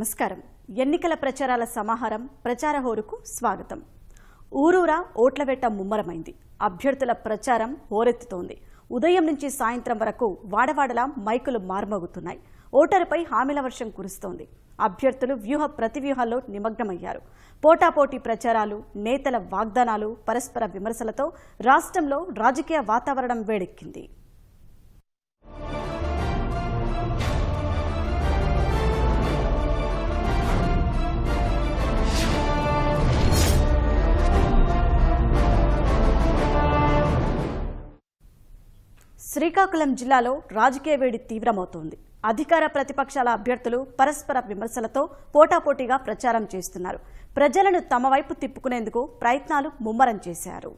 నమస్కారం. ఎన్నికల ప్రచారాల సమాహారం ప్రచార హోరుకు స్వాగతం. ఊరూరా ఓట్ల వేట ముమ్మరమైంది. అభ్యర్థుల ప్రచారం హోరెత్తుతోంది. ఉదయం నుంచి సాయంత్రం వరకు వాడవాడలా మైకులు మార్మోగుతున్నాయి. ఓటరుపై హామీల వర్షం కురుస్తోంది. అభ్యర్థులు వ్యూహ ప్రతివ్యూహాల్లో నిమగ్నమయ్యారు. పోటాపోటీ ప్రచారాలు, నేతల వాగ్దానాలు, పరస్పర విమర్శలతో రాష్ట్రంలో రాజకీయ వాతావరణం వేడెక్కింది. శ్రీకాకుళం జిల్లాలో రాజకీయ వేడి తీవ్రమవుతోంది. అధికార ప్రతిపక్షాల అభ్యర్థులు పరస్పర విమర్శలతో పోటాపోటీగా ప్రచారం చేస్తున్నారు. ప్రజలను తమ వైపు తిప్పుకునేందుకు ప్రయత్నాలు ముమ్మరం చేశారు.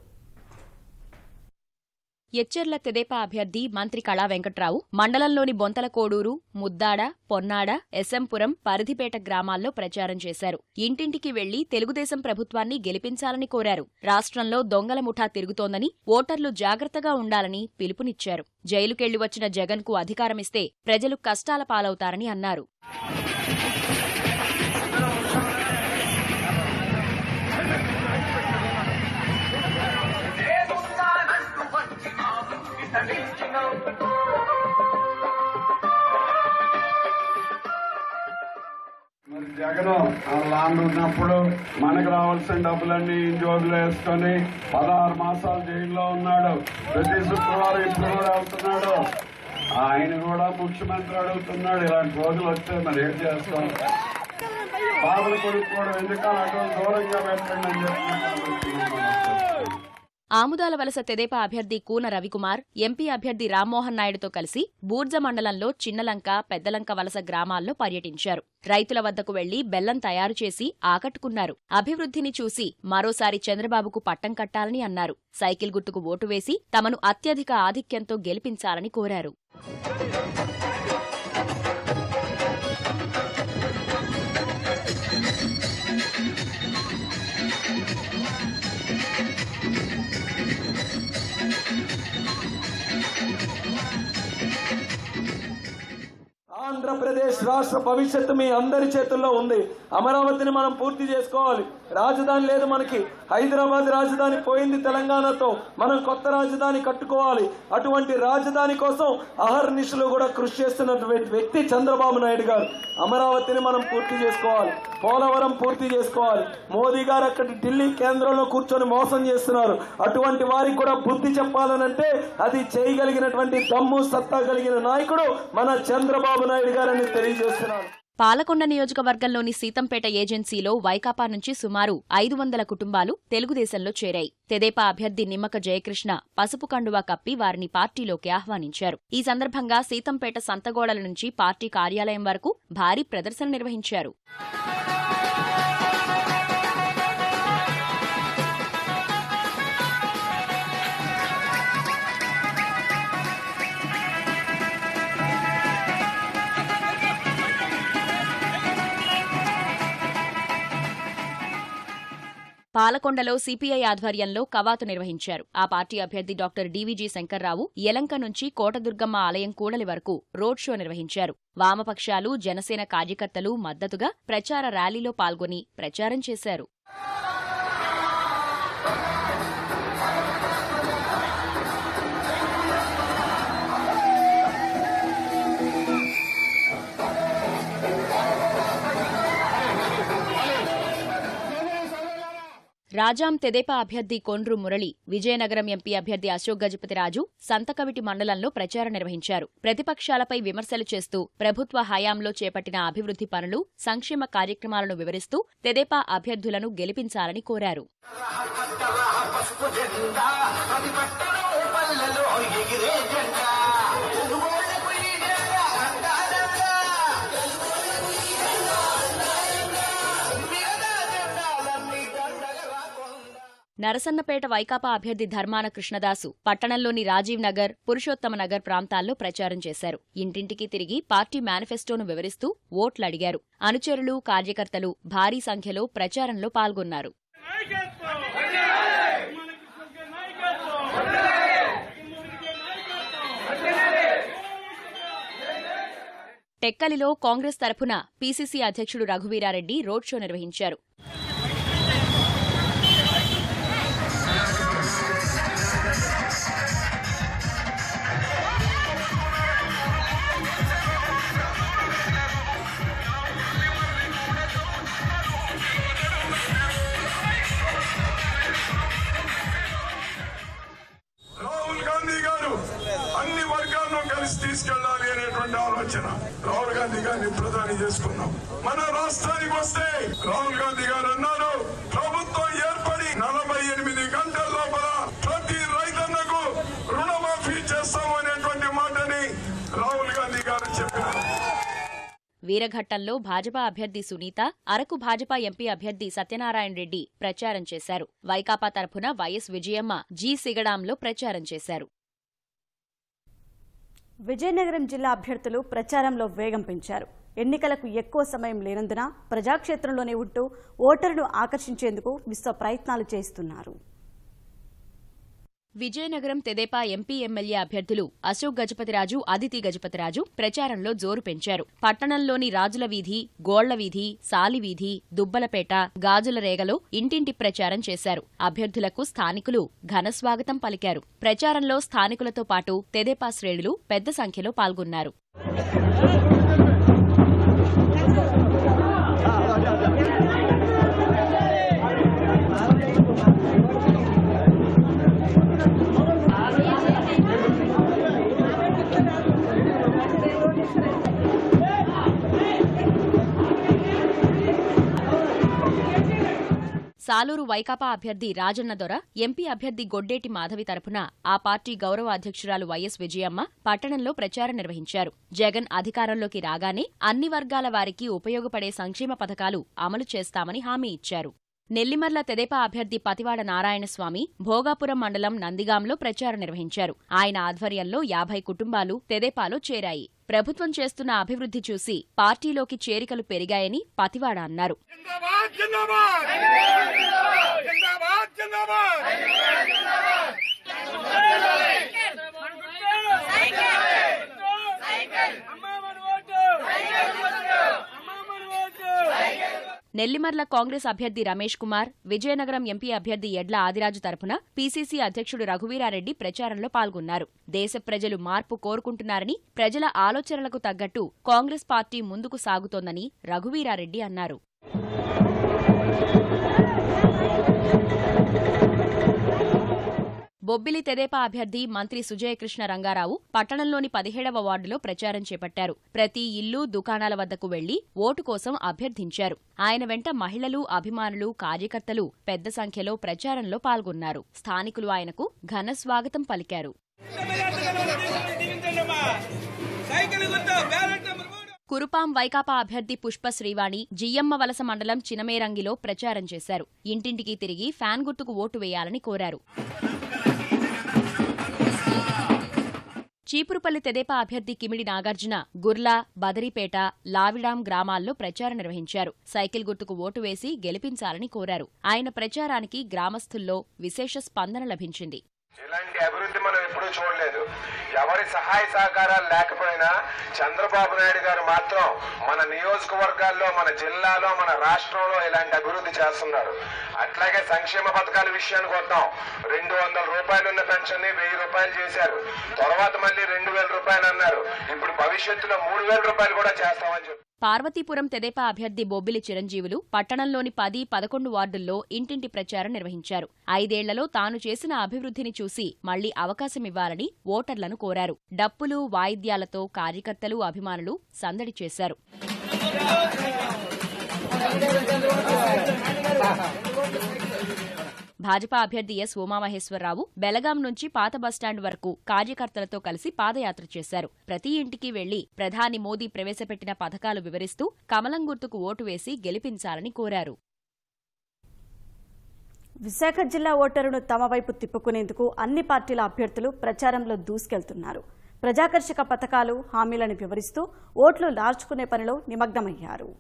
ఎచ్చెర్ల తెదేపా అభ్యర్థి మంత్రి కళా వెంకట్రావు మండలంలోని బొంతలకోడూరు, ముద్దాడ, పొన్నాడ, ఎస్ఎంపురం, పరిధిపేట గ్రామాల్లో ప్రచారం చేశారు. ఇంటింటికి వెళ్లి తెలుగుదేశం ప్రభుత్వాన్ని గెలిపించాలని కోరారు. రాష్ట్రంలో దొంగల ముఠా తిరుగుతోందని, ఓటర్లు జాగ్రత్తగా ఉండాలని పిలుపునిచ్చారు. జైలుకెళ్లి వచ్చిన జగన్కు అధికారమిస్తే ప్రజలు కష్టాల పాలవుతారని అన్నారు. జగన్ లాండ్ ఉన్నప్పుడు మనకు రావాల్సిన డబ్బులన్నీ జోబులో వేసుకొని 16 మాసాలు జైల్లో ఉన్నాడు. ప్రతి శుక్రవారం ఇప్పుడు కూడా వెళ్తున్నాడు. ఆయన కూడా ముఖ్యమంత్రి అడుగుతున్నాడు. ఇలాంటి రోజులు వస్తే మరి ఏం చేస్తాం? బాబులు కొడుకోవడం ఎందుకని అటువంటి దూరంగా పెట్టండి అని చెప్తున్నాడు. ఆముదాల వలస తెదేపా అభ్యర్థి కూన రవికుమార్ ఎంపీ అభ్యర్థి రామ్మోహన్ నాయుడుతో కలిసి బూర్జ మండలంలో చిన్నలంక, పెద్దలంక వలస గ్రామాల్లో పర్యటించారు. రైతుల వద్దకు వెళ్లి బెల్లం తయారు చేసి ఆకట్టుకున్నారు. అభివృద్ధిని చూసి మరోసారి చంద్రబాబుకు పట్టం కట్టాలని అన్నారు. సైకిల్ గుర్తుకు ఓటు వేసి తమను అత్యధిక ఆధిక్యంతో గెలిపించాలని కోరారు. ఆంధ్రప్రదేశ్ రాష్ట్ర భవిష్యత్తు మీ అందరి చేతుల్లో ఉంది. అమరావతిని మనం పూర్తి చేసుకోవాలి. రాజధాని లేదు మనకి. హైదరాబాద్ రాజధాని పోయింది తెలంగాణతో. మనం కొత్త రాజధాని కట్టుకోవాలి. అటువంటి రాజధాని కోసం అహర్నిశలు కూడా కృషి చేస్తున్నటువంటి వ్యక్తి చంద్రబాబు నాయుడు గారు. అమరావతిని మనం పూర్తి చేసుకోవాలి. పోలవరం పూర్తి చేసుకోవాలి. మోదీ గారు అక్కడ ఢిల్లీ కేంద్రంలో కూర్చొని మోసం చేస్తున్నారు. అటువంటి వారికి కూడా బుద్ధి చెప్పాలనంటే అది చేయగలిగినటువంటి దమ్ము సత్తా కలిగిన నాయకుడు మన చంద్రబాబు నాయుడు గారని తెలియజేస్తున్నారు. పాలకొండ నియోజకవర్గంలోని సీతంపేట ఏజెన్సీలో వైకాపా నుంచి సుమారు 500 కుటుంబాలు తెలుగుదేశంలో చేరాయి. తెదేపా అభ్యర్థి నిమ్మక జయకృష్ణ పసుపు కండువా కప్పి వారిని పార్టీలోకి ఆహ్వానించారు. ఈ సందర్భంగా సీతంపేట సంతగోడల నుంచి పార్టీ కార్యాలయం వరకు భారీ ప్రదర్శన నిర్వహించారు. పాలకొండలో సిపిఐ ఆధ్వర్యంలో కవాతు నిర్వహించారు. ఆ పార్టీ అభ్యర్థి డాక్టర్ డివిజి శంకర్రావు యలంక నుంచి కోటదుర్గమ్మ ఆలయం కూడలి వరకు రోడ్ షో నిర్వహించారు. వామపక్షాలు, జనసేన కార్యకర్తలు మద్దతుగా ప్రచార ర్యాలీలో పాల్గొని ప్రచారం చేశారు. రాజాం తెదేపా అభ్యర్థి కొండ్రు మురళి, విజయనగరం ఎంపీ అభ్యర్థి అశోక్ గజపతిరాజు సంతకవిటి మండలంలో ప్రచారం నిర్వహించారు. ప్రతిపక్షాలపై విమర్శలు చేస్తూ ప్రభుత్వ హయాంలో చేపట్టిన అభివృద్ధి పనులు, సంక్షేమ కార్యక్రమాలను వివరిస్తూ తెదేపా అభ్యర్థులను గెలిపించాలని కోరారు. నరసన్నపేట వైకాపా అభ్యర్థి ధర్మాన కృష్ణదాసు పట్టణంలోని రాజీవ్ నగర్, పురుషోత్తమ నగర్ ప్రాంతాల్లో ప్రచారం చేశారు. ఇంటింటికి తిరిగి పార్టీ మేనిఫెస్టోను వివరిస్తూ ఓట్లు అడిగారు. అనుచరులు, కార్యకర్తలు భారీ సంఖ్యలో ప్రచారంలో పాల్గొన్నారు. టెక్కలిలో కాంగ్రెస్ తరఫున పీసీసీ అధ్యక్షుడు రఘువీరారెడ్డి రోడ్ షో నిర్వహించారు. తీసుకెళ్లాలి అనేటువంటి ఆలోచన రాహుల్ గాంధీ గారిని ప్రధాని చేసుకున్నాం. మన రాష్ట్రానికి వస్తే రాహుల్ గాంధీ గారు అన్నారు, ప్రభుత్వం ఏర్పడి 48 గంటల లోపల ప్రతి రైతన్నకు రుణమాఫీ చేస్తాము అనేటువంటి మాటని రాహుల్ గాంధీ గారు చెప్పారు. వీరఘట్టంలో భాజపా అభ్యర్థి సునీత, అరకు భాజపా ఎంపీ అభ్యర్థి సత్యనారాయణ రెడ్డి ప్రచారం చేశారు. వైకాపా తరఫున వైఎస్ విజయమ్మ జీ సిగడాంలో ప్రచారం చేశారు. విజయనగరం జిల్లా అభ్యర్థులు ప్రచారంలో వేగం పెంచారు. ఎన్నికలకు ఎక్కువ సమయం లేనందున ప్రజాక్షేత్రంలోనే ఉంటూ ఓటరును ఆకర్షించేందుకు విశ్వ ప్రయత్నాలు చేస్తున్నారు. విజయనగరం తెదేపా ఎంపీ ఎమ్మెల్యే అభ్యర్థులు అశోక్ గజపతిరాజు, అదితి గజపతిరాజు ప్రచారంలో జోరు పెంచారు. పట్టణంలోని రాజుల వీధి, గోళ్ల వీధి, సాలివీధి, దుబ్బలపేట, గాజుల రేగలో ఇంటింటి ప్రచారం చేశారు. అభ్యర్థులకు స్థానికులు ఘనస్వాగతం పలికారు. ప్రచారంలో స్థానికులతో పాటు తెదేపా శ్రేణులు పెద్ద సంఖ్యలో పాల్గొన్నారు. సాలూరు వైకాపా అభ్యర్థి రాజన్న దొర, ఎంపీ అభ్యర్థి గొడ్డేటి మాధవి తరపున ఆ పార్టీ గౌరవ అధ్యక్షురాలు వైఎస్ విజయమ్మ పట్టణంలో ప్రచారం నిర్వహించారు. జగన్ అధికారంలోకి రాగానే అన్ని వర్గాల వారికి ఉపయోగపడే సంక్షేమ పథకాలు అమలు చేస్తామని హామీ ఇచ్చారు. నెల్లిమర్ల తెదేపా అభ్యర్థి పతివాడ నారాయణస్వామి భోగాపురం మండలం నందిగాంలో ప్రచారం నిర్వహించారు. ఆయన ఆధ్వర్యంలో 50 కుటుంబాలు తెదేపాలో చేరాయి. ప్రభుత్వం చేస్తున్న అభివృద్ధి చూసి పార్టీలోకి చేరికలు పెరిగాయని పతివాడ అన్నారు. నెల్లిమర్ల కాంగ్రెస్ అభ్యర్థి రమేష్ కుమార్, విజయనగరం ఎంపీ అభ్యర్థి ఎడ్ల ఆదిరాజు తరపున పీసీసీ అధ్యక్షుడు రఘువీరారెడ్డి ప్రచారంలో పాల్గొన్నారు. దేశ ప్రజలు మార్పు కోరుకుంటున్నారని, ప్రజల ఆలోచనలకు తగ్గట్టు కాంగ్రెస్ పార్టీ ముందుకు సాగుతోందని రఘువీరారెడ్డి అన్నారు. బొబ్బిలి తెదేపా అభ్యర్థి మంత్రి సుజయకృష్ణ రంగారావు పట్టణంలోని 17వ వార్డులో ప్రచారం చేపట్టారు. ప్రతి ఇల్లు, దుకాణాల వద్దకు వెళ్లి ఓటు కోసం అభ్యర్థించారు. ఆయన వెంట మహిళలు, అభిమానులు, కార్యకర్తలు పెద్ద సంఖ్యలో ప్రచారంలో పాల్గొన్నారు. స్థానికులు ఆయనకు ఘన స్వాగతం పలికారు. కురుపాం వైకాపా అభ్యర్థి పుష్ప శ్రీవాణి జియ్యమ్మ వలస మండలం చినమేరంగిలో ప్రచారం చేశారు. ఇంటింటికి తిరిగి ఫ్యాన్ గుర్తుకు ఓటు వేయాలని కోరారు. చీపురుపల్లి తెదేపా అభ్యర్థి కిమిడి నాగార్జున గుర్ల, బదరిపేట, లావిడాం గ్రామాల్లో ప్రచారం నిర్వహించారు. సైకిల్ గుర్తుకు ఓటు వేసి గెలిపించాలని కోరారు. ఆయన ప్రచారానికి గ్రామస్తుల్లో విశేష స్పందన లభించింది. ఇలాంటి అభివృద్ధి మనం ఎప్పుడూ చూడలేదు. ఎవరి సహాయ సహకారాలు లేకపోయినా చంద్రబాబు నాయుడు గారు మాత్రం మన నియోజకవర్గాల్లో, మన జిల్లాలో, మన రాష్ట్రంలో ఇలాంటి అభివృద్ధి చేస్తున్నారు. అట్లాగే సంక్షేమ పథకాల విషయానికి వద్దాం. 200 రూపాయలు ఉన్న పెన్షన్ ని 1000 రూపాయలు చేశారు. తర్వాత మళ్ళీ 2000 రూపాయలు అన్నారు. ఇప్పుడు భవిష్యత్తులో 3000 రూపాయలు కూడా చేస్తామని చెప్పారు. పార్వతీపురం తెదేపా అభ్యర్థి బొబ్బిలి చిరంజీవులు పట్టణంలోని 10, 11 వార్డుల్లో ఇంటింటి ప్రచారం నిర్వహించారు. 5 ఏళ్లలో తాను చేసిన అభివృద్ధిని చూసి మళ్లీ అవకాశమివ్వాలని ఓటర్లను కోరారు. డప్పులు, వాయిద్యాలతో కార్యకర్తలు, అభిమానులు సందడి చేశారు. భాజపా అభ్యర్థి ఎస్ ఉమామహేశ్వరరావు బెలగాం నుంచి పాత బస్టాండ్ వరకు కార్యకర్తలతో కలిసి పాదయాత్ర చేశారు. ప్రతి ఇంటికి వెళ్లి ప్రధాని మోదీ ప్రవేశపెట్టిన పథకాలు వివరిస్తూ కమలం గుర్తుకు ఓటు వేసి గెలిపించాలని కోరారు. విశాఖ జిల్లా ఓటరును తమ వైపు తిప్పుకునేందుకు అన్ని పార్టీల అభ్యర్థులు ప్రచారంలో దూసుకెళ్తున్నారు. ప్రజాకర్షక పథకాలు, హామీలను వివరిస్తూ ఓట్లు లార్చుకునే పనిలో నిమగ్నమయ్యారు.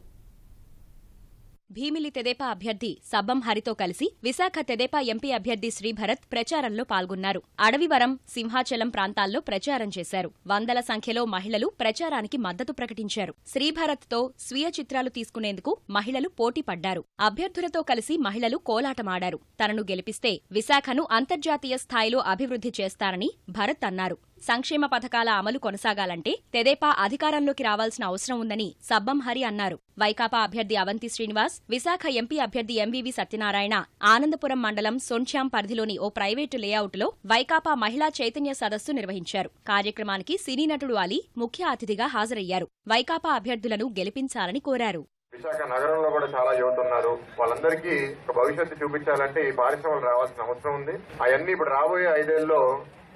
భీమిలి తెదేపా అభ్యర్థి సబ్బం హరితో కలిసి విశాఖ తెదేపా ఎంపీ అభ్యర్థి శ్రీభరత్ ప్రచారంలో పాల్గొన్నారు. అడవివరం, సింహాచలం ప్రాంతాల్లో ప్రచారం చేశారు. వందల సంఖ్యలో మహిళలు ప్రచారానికి మద్దతు ప్రకటించారు. శ్రీభరత్తో స్వీయ చిత్రాలు తీసుకునేందుకు మహిళలు పోటీ పడ్డారు. అభ్యర్థులతో కలిసి మహిళలు కోలాటమాడారు. తనను గెలిపిస్తే విశాఖను అంతర్జాతీయ స్థాయిలో అభివృద్ధి చేస్తారని భరత్ అన్నారు. సంక్షేమ పథకాల అమలు కొనసాగాలంటే తెదేపా అధికారంలోకి రావాల్సిన అవసరం ఉందని సబ్బం హరి అన్నారు. వైకాపా అభ్యర్థి అవంతి శ్రీనివాస్, విశాఖ ఎంపీ అభ్యర్థి ఎంవీవీ సత్యనారాయణ ఆనందపురం మండలం సొన్చాం పరిధిలోని ఓ ప్రైవేటు లేఅవుట్లో వైకాపా మహిళా చైతన్య సదస్సు నిర్వహించారు. కార్యక్రమానికి సినీ నటుడు అలీ ముఖ్య అతిథిగా హాజరయ్యారు. వైకాపా అభ్యర్థులను గెలిపించాలని కోరారు. విశాఖ నగరంలో కూడా చాలా యువత ఉన్నారు. వాళ్ళందరికీ ఒక భవిష్యత్తు చూపించాలంటే ఈ పారిశ్రమలు రావాల్సిన అవసరం ఉంది. అవన్నీ ఇప్పుడు రాబోయే 5 ఏళ్లలో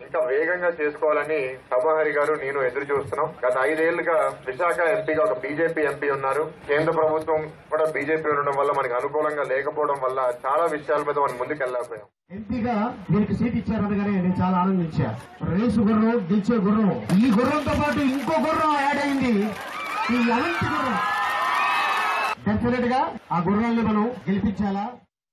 ఇంకా వేగంగా చేసుకోవాలని సభహరి గారు నేను ఎదురు చూస్తున్నాం. గత 5 ఏళ్లుగా విశాఖ ఎంపీగా ఒక బీజేపీ ఎంపీ ఉన్నారు. కేంద్ర ప్రభుత్వం కూడా బీజేపీ ఉండడం వల్ల మనకు అనుకూలంగా లేకపోవడం వల్ల చాలా విషయాల మీద మనం ముందుకెళ్లేకపోయాం. ఎంపీగా దీనికి సీట్ ఇచ్చారనగానే నేను చాలా ఆనందించా. రేసు గుర్రం, గెలిచే గుర్రం, ఈ గుర్రంతో పాటు ఇంకో గుర్రం యాడ్ అయింది, ఈ అవంతి గుర్రం. డెఫినెట్ గా ఆ గుర్రాన్ని మనం గెలిపించాలా.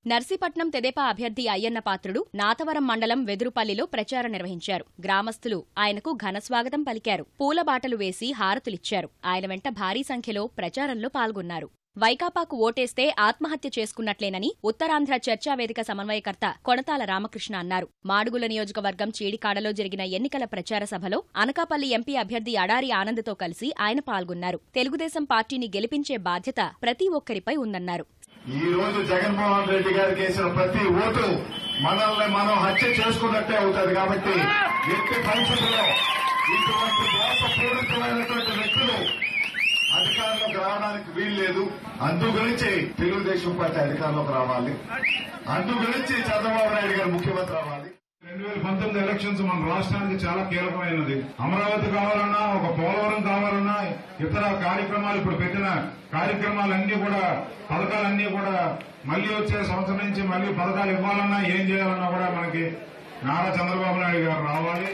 నర్సీపట్నం తెదేపా అభ్యర్థి అయ్యన్న పాత్రుడు నాతవరం మండలం వెదురుపల్లిలో ప్రచారం నిర్వహించారు. గ్రామస్తులు ఆయనకు ఘనస్వాగతం పలికారు. పూలబాటలు వేసి హారతులిచ్చారు. ఆయన వెంట భారీ సంఖ్యలో ప్రచారంలో పాల్గొన్నారు. వైకాపాకు ఓటేస్తే ఆత్మహత్య చేసుకున్నట్లేనని ఉత్తరాంధ్ర చర్చావేదిక సమన్వయకర్త కొణతాల రామకృష్ణ అన్నారు. మాడుగుల నియోజకవర్గం చీడికాడలో జరిగిన ఎన్నికల ప్రచార సభలో అనకాపల్లి ఎంపీ అభ్యర్థి అడారి ఆనంద్తో కలిసి ఆయన పాల్గొన్నారు. తెలుగుదేశం పార్టీని గెలిపించే బాధ్యత ప్రతి ఒక్కరిపై ఉందన్నారు. ఈ రోజు జగన్మోహన్ రెడ్డి గారికి వేసిన ప్రతి ఓటు మనల్ని మనం హత్య చేసుకున్నట్టే అవుతుంది. కాబట్టి ఎట్టి పరిస్థితుల్లో ఇటువంటి మోసపూరితమైనటువంటి వ్యక్తులు అధికారంలోకి రావడానికి వీల్లేదు. అందు గురించి తెలుగుదేశం పార్టీ అధికారంలోకి రావాలి. అందు గురించి చంద్రబాబు నాయుడు గారు ముఖ్యమంత్రి రావాలి. 2019 ఎలక్షన్స్ మన రాష్ట్రానికి చాలా కీలకమైనది. అమరావతి కావాలన్నా, ఒక పోలవరం కావాలన్నా, ఇతర కార్యక్రమాలు ఇప్పుడు పెట్టిన కార్యక్రమాలన్నీ కూడా, పథకాలన్నీ కూడా మళ్లీ వచ్చే సంవత్సరం నుంచి మళ్లీ పథకాలు ఇవ్వాలన్నా, ఏం చేయాలన్నా కూడా మనకి నారా చంద్రబాబు నాయుడు గారు రావాలి.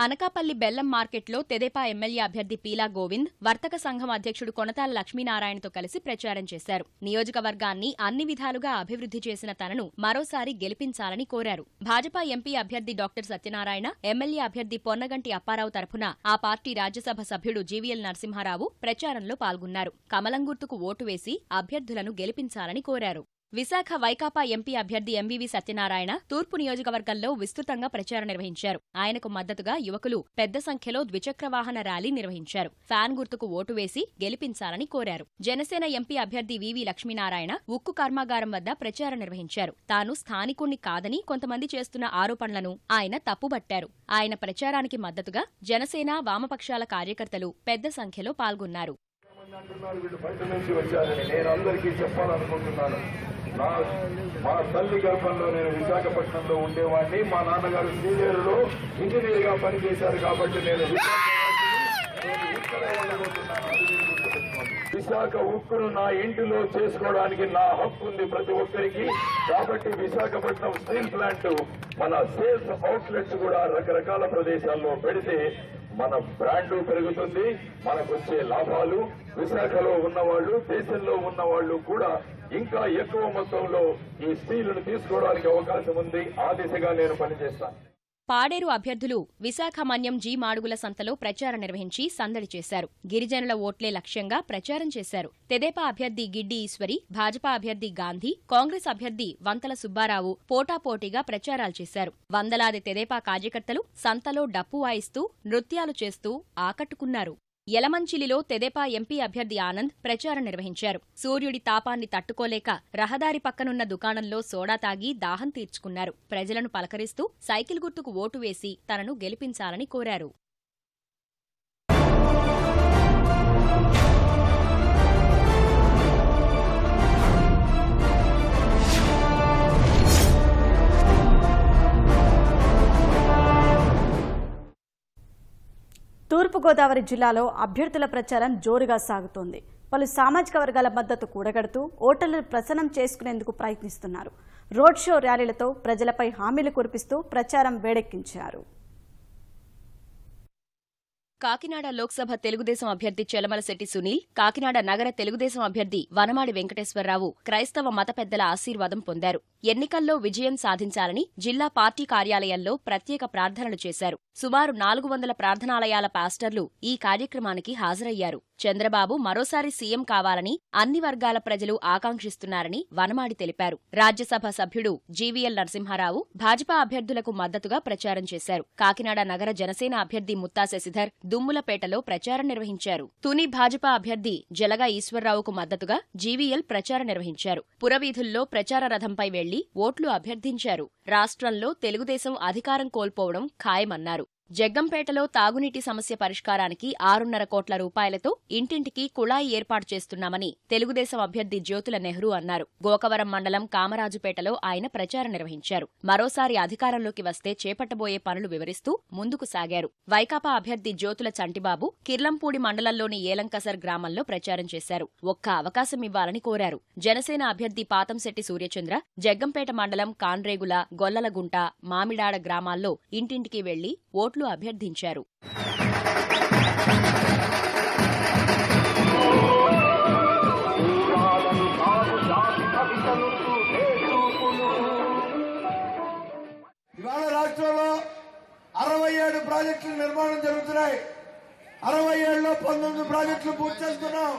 అనకాపల్లి బెల్లం మార్కెట్లో తెదేపా ఎమ్మెల్యే అభ్యర్థి పీలా గోవింద్ వర్తక సంఘం అధ్యక్షుడు కొణతాల లక్ష్మీనారాయణతో కలిసి ప్రచారం చేశారు. నియోజకవర్గాన్ని అన్ని విధాలుగా అభివృద్ధి చేసిన తనను మరోసారి గెలిపించాలని కోరారు. భాజపా ఎంపీ అభ్యర్థి డాక్టర్ సత్యనారాయణ, ఎమ్మెల్యే అభ్యర్థి పొన్నగంటి అప్పారావు తరఫున ఆ పార్టీ రాజ్యసభ సభ్యుడు జీవీఎల్ నరసింహారావు ప్రచారంలో పాల్గొన్నారు. కమలం గుర్తుకు ఓటు వేసి అభ్యర్థులను గెలిపించాలని కోరారు. విశాఖ వైకాపా ఎంపీ అభ్యర్థి ఎంవీవీ సత్యనారాయణ తూర్పు నియోజకవర్గంలో విస్తృతంగా ప్రచారం నిర్వహించారు. ఆయనకు మద్దతుగా యువకులు పెద్ద సంఖ్యలో ద్విచక్ర వాహన ర్యాలీ నిర్వహించారు. ఫ్యాన్ గుర్తుకు ఓటు వేసి గెలిపించాలని కోరారు. జనసేన ఎంపీ అభ్యర్థి వివి లక్ష్మీనారాయణ ఉక్కు కర్మాగారం వద్ద ప్రచారం నిర్వహించారు. తాను స్థానికుణ్ణి కాదని కొంతమంది చేస్తున్న ఆరోపణలను ఆయన తప్పుబట్టారు. ఆయన ప్రచారానికి మద్దతుగా జనసేన, వామపక్షాల కార్యకర్తలు పెద్ద సంఖ్యలో పాల్గొన్నారు. మా తల్లి గర్భంలో నేను విశాఖపట్నంలో ఉండేవాడిని. మా నాన్నగారు శ్రీలేరులో ఇంజనీర్ గా పనిచేశారు. కాబట్టి నేను విశాఖ ఉక్కును నా ఇంటిలో చేసుకోవడానికి నా హక్కు ఉంది ప్రతి ఒక్కరికి. కాబట్టి విశాఖపట్నం స్టీల్ ప్లాంట్ మన సేల్స్ అవుట్లెట్స్ కూడా రకరకాల ప్రదేశాల్లో పెడితే మన బ్రాండ్ పెరుగుతుంది. మనకొచ్చే లాభాలు విశాఖలో ఉన్నవాళ్లు, దేశంలో ఉన్నవాళ్లు కూడా ఇంకా ఎక్కువ మొత్తంలో ఈ స్టీలును తీసుకోవడానికి అవకాశం ఉంది. ఆ దిశగా నేను పనిచేస్తాను. పాడేరు అభ్యర్థులు విశాఖ మన్యం జీ మాడుగుల సంతలో ప్రచారం నిర్వహించి సందడి చేశారు. గిరిజనుల ఓట్లే లక్ష్యంగా ప్రచారం చేశారు. తెదేపా అభ్యర్థి గిడ్డి ఈశ్వరి, భాజపా అభ్యర్థి గాంధీ, కాంగ్రెస్ అభ్యర్థి వంతల సుబ్బారావు పోటాపోటీగా ప్రచారాలు చేశారు. వందలాది తెదేపా కార్యకర్తలు సంతలో డప్పు వాయిస్తూ, నృత్యాలు చేస్తూ ఆకట్టుకున్నారు. యలమంచిలిలో తెదేపా ఎంపీ అభ్యర్థి ఆనంద్ ప్రచారం నిర్వహించారు. సూర్యుడి తాపాన్ని తట్టుకోలేక రహదారి పక్కనున్న దుకాణంలో సోడా తాగి దాహం తీర్చుకున్నారు. ప్రజలను పలకరిస్తూ సైకిల్ గుర్తుకు ఓటు వేసి తనను గెలిపించాలని కోరారు. తూర్పుగోదావరి జిల్లాలో అభ్యర్థుల ప్రచారం జోరుగా సాగుతోంది. పలు సామాజిక వర్గాల మద్దతు కూడగడుతూ ఓటర్లను ప్రసన్నం చేసుకునేందుకు ప్రయత్నిస్తున్నారు. రోడ్ షో ర్యాలీలతో ప్రజలపై హామీలు కురిపిస్తూ ప్రచారం వేడెక్కించారు. కాకినాడ లోక్సభ తెలుగుదేశం అభ్యర్థి చెలమలశెట్టి సునీల్, కాకినాడ నగర తెలుగుదేశం అభ్యర్థి వనమాడి వెంకటేశ్వరరావు క్రైస్తవ మత పెద్దల ఆశీర్వాదం పొందారు. ఎన్నికల్లో విజయం సాధించాలని జిల్లా పార్టీ కార్యాలయంలో ప్రత్యేక ప్రార్థనలు చేశారు. సుమారు 400 ప్రార్థనాలయాల పాస్టర్లు ఈ కార్యక్రమానికి హాజరయ్యారు. చంద్రబాబు మరోసారి సీఎం కావాలని అన్ని వర్గాల ప్రజలు ఆకాంక్షిస్తున్నారని వనమాడి తెలిపారు. రాజ్యసభ సభ్యుడు జీవీఎల్ నరసింహారావు భాజపా అభ్యర్థులకు మద్దతుగా ప్రచారం చేశారు. కాకినాడ నగర జనసేన అభ్యర్థి ముత్తా శశిధర్ దుమ్ములపేటలో ప్రచారం నిర్వహించారు. తుని భాజపా అభ్యర్థి జలగా ఈశ్వర్రావుకు మద్దతుగా జీవీఎల్ ప్రచారం నిర్వహించారు. పురవీధుల్లో ప్రచార రథంపై వెళ్లి ఓట్లు అభ్యర్థించారు. రాష్ట్రంలో తెలుగుదేశం అధికారం కోల్పోవడం ఖాయమన్నారు. జగ్గంపేటలో తాగునీటి సమస్య పరిష్కారానికి 6.5 కోట్ల రూపాయలతో ఇంటింటికి కుళాయి ఏర్పాటు చేస్తున్నామని తెలుగుదేశం అభ్యర్థి జ్యోతుల నెహ్రూ అన్నారు. గోకవరం మండలం కామరాజుపేటలో ఆయన ప్రచారం నిర్వహించారు. మరోసారి అధికారంలోకి వస్తే చేపట్టబోయే పనులు వివరిస్తూ ముందుకు సాగారు. వైకాపా అభ్యర్థి జ్యోతుల చంటిబాబు కిర్లంపూడి మండలంలోని ఏలంకసర్ గ్రామంలో ప్రచారం చేశారు. ఒక్క అవకాశం ఇవ్వాలని కోరారు. జనసేన అభ్యర్థి పాతంశెట్టి సూర్యచంద్ర జగ్గంపేట మండలం కాన్రేగుల, గొల్లలగుంట, మామిడాడ గ్రామాల్లో ఇంటింటికి వెళ్లి ఓట్లు అభ్యర్థించారు. ఇవాళ రాష్ట్రంలో 67 ప్రాజెక్టుల నిర్మాణం జరుగుతున్నాయి. 67లో 19 ప్రాజెక్టులు పూర్తి చేస్తున్నాం.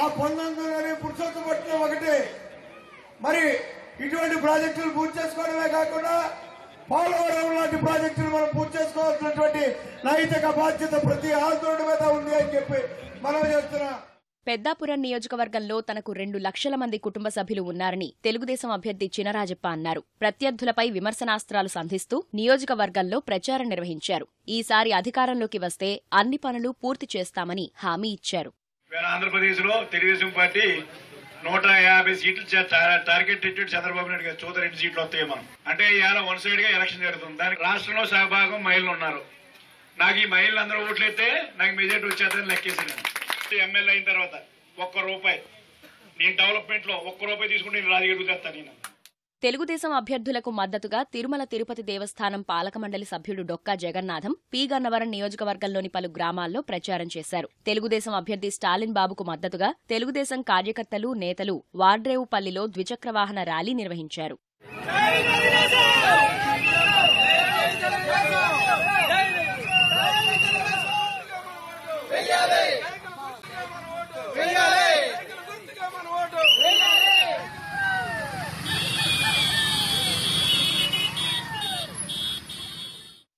ఆ 19లోనే పురుషోత్తపట్నం ఒకటి. మరి ఇటువంటి ప్రాజెక్టులు పూర్తి చేసుకోవడమే కాకుండా పోలవరం లాంటి ప్రాజెక్టులు మనం పూర్తి చేసుకోవాల్సినటువంటి నైతిక బాధ్యత ప్రతి ఆంధ్రుడి మీద ఉంది అని చెప్పి మనం చేస్తున్నాం. పెద్దాపురం నియోజకవర్గంలో తనకు 2 లక్షల మంది కుటుంబ సభ్యులు ఉన్నారని తెలుగుదేశం అభ్యర్థి చినరాజప్ప అన్నారు. ప్రత్యర్థులపై విమర్శనాస్త్రాలు సంధిస్తూ నియోజకవర్గంలో ప్రచారం నిర్వహించారు. ఈసారి అధికారంలోకి వస్తే అన్ని పనులు పూర్తి చేస్తామని హామీ ఇచ్చారు. ఆంధ్రప్రదేశ్లో తెలుగుదేశం పార్టీ 150 సీట్లు టార్గెట్ ఇచ్చాడు చంద్రబాబు నాయుడు గారు. 2 సీట్లు వస్తాయి మనం అంటే ఇవాళ 1 సైడ్ గా ఎలక్షన్ జరుగుతుంది. దానికి రాష్ట్రంలో సగభాగం మహిళలు ఉన్నారు. నాకు ఈ మహిళలు అందరూ ఓట్లయితే నాకు మెజార్టీ వచ్చేదని లెక్కేసాను. ఎమ్మెల్యే అయిన తర్వాత ₹1 నేను డెవలప్మెంట్ లో ₹1 తీసుకుంటే నేను రాజకీయ చేస్తాను. నేను తెలుగుదేశం అభ్యర్థులకు మద్దతుగా తిరుమల తిరుపతి దేవస్థానం పాలక మండలి సభ్యుడు డొక్కా జగన్నాథం పి గన్నవరం నియోజకవర్గంలోని పలు గ్రామాల్లో ప్రచారం చేశారు. తెలుగుదేశం అభ్యర్థి స్టాలిన్ బాబుకు మద్దతుగా తెలుగుదేశం కార్యకర్తలు, నేతలు వాడ్రేవుపల్లిలో ద్విచక్ర వాహన ర్యాలీ నిర్వహించారు.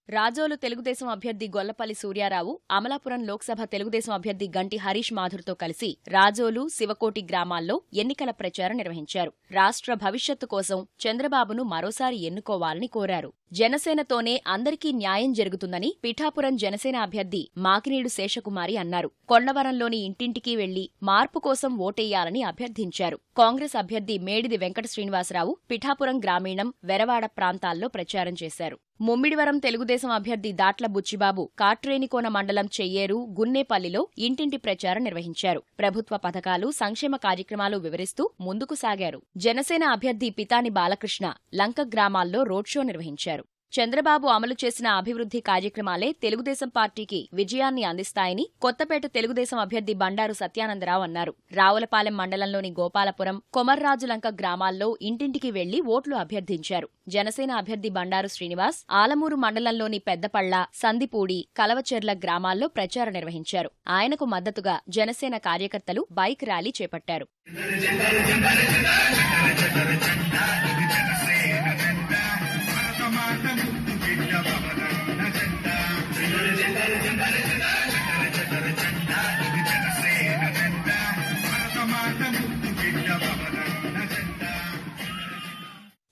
రాజోలు తెలుగుదేశం అభ్యర్థి గొల్లపల్లి సూర్యారావు అమలాపురం లోక్సభ తెలుగుదేశం అభ్యర్థి గంటి హరీష్ మాథుర్తో కలిసి రాజోలు, శివకోటి గ్రామాల్లో ఎన్నికల ప్రచారం నిర్వహించారు. రాష్ట్ర భవిష్యత్తు కోసం చంద్రబాబును మరోసారి ఎన్నుకోవాలని కోరారు. జనసేనతోనే అందరికీ న్యాయం జరుగుతుందని పిఠాపురం జనసేన అభ్యర్థి మాకినీడు శేషకుమారి అన్నారు. కొండవరంలోని ఇంటింటికి వెళ్లి మార్పు కోసం ఓటెయ్యాలని అభ్యర్థించారు. కాంగ్రెస్ అభ్యర్థి మేడిది వెంకట శ్రీనివాసరావు పిఠాపురం గ్రామీణం, వెరవాడ ప్రాంతాల్లో ప్రచారం చేశారు. ముమ్మిడివరం తెలుగుదేశం అభ్యర్థి దాట్ల బుచ్చిబాబు కాట్రేనికోన మండలం చెయ్యేరు, గున్నేపల్లిలో ఇంటింటి ప్రచారం నిర్వహించారు. ప్రభుత్వ పథకాలు, సంక్షేమ కార్యక్రమాలు వివరిస్తూ ముందుకు సాగారు. జనసేన అభ్యర్థి పితాని బాలకృష్ణ లంక గ్రామాల్లో రోడ్ షో నిర్వహించారు. చంద్రబాబు అమలు చేసిన అభివృద్ధి కార్యక్రమాలే తెలుగుదేశం పార్టీకి విజయాన్ని అందిస్తాయని కొత్తపేట తెలుగుదేశం అభ్యర్థి బండారు సత్యానందరావు అన్నారు. రావులపాలెం మండలంలోని గోపాలపురం, కొమర్రాజులంక గ్రామాల్లో ఇంటింటికి వెళ్లి ఓట్లు అభ్యర్థించారు. జనసేన అభ్యర్థి బండారు శ్రీనివాస్ ఆలమూరు మండలంలోని పెద్దపళ్ల, సందిపూడి, కలవచెర్ల గ్రామాల్లో ప్రచారం నిర్వహించారు. ఆయనకు మద్దతుగా జనసేన కార్యకర్తలు బైక్ ర్యాలీ చేపట్టారు.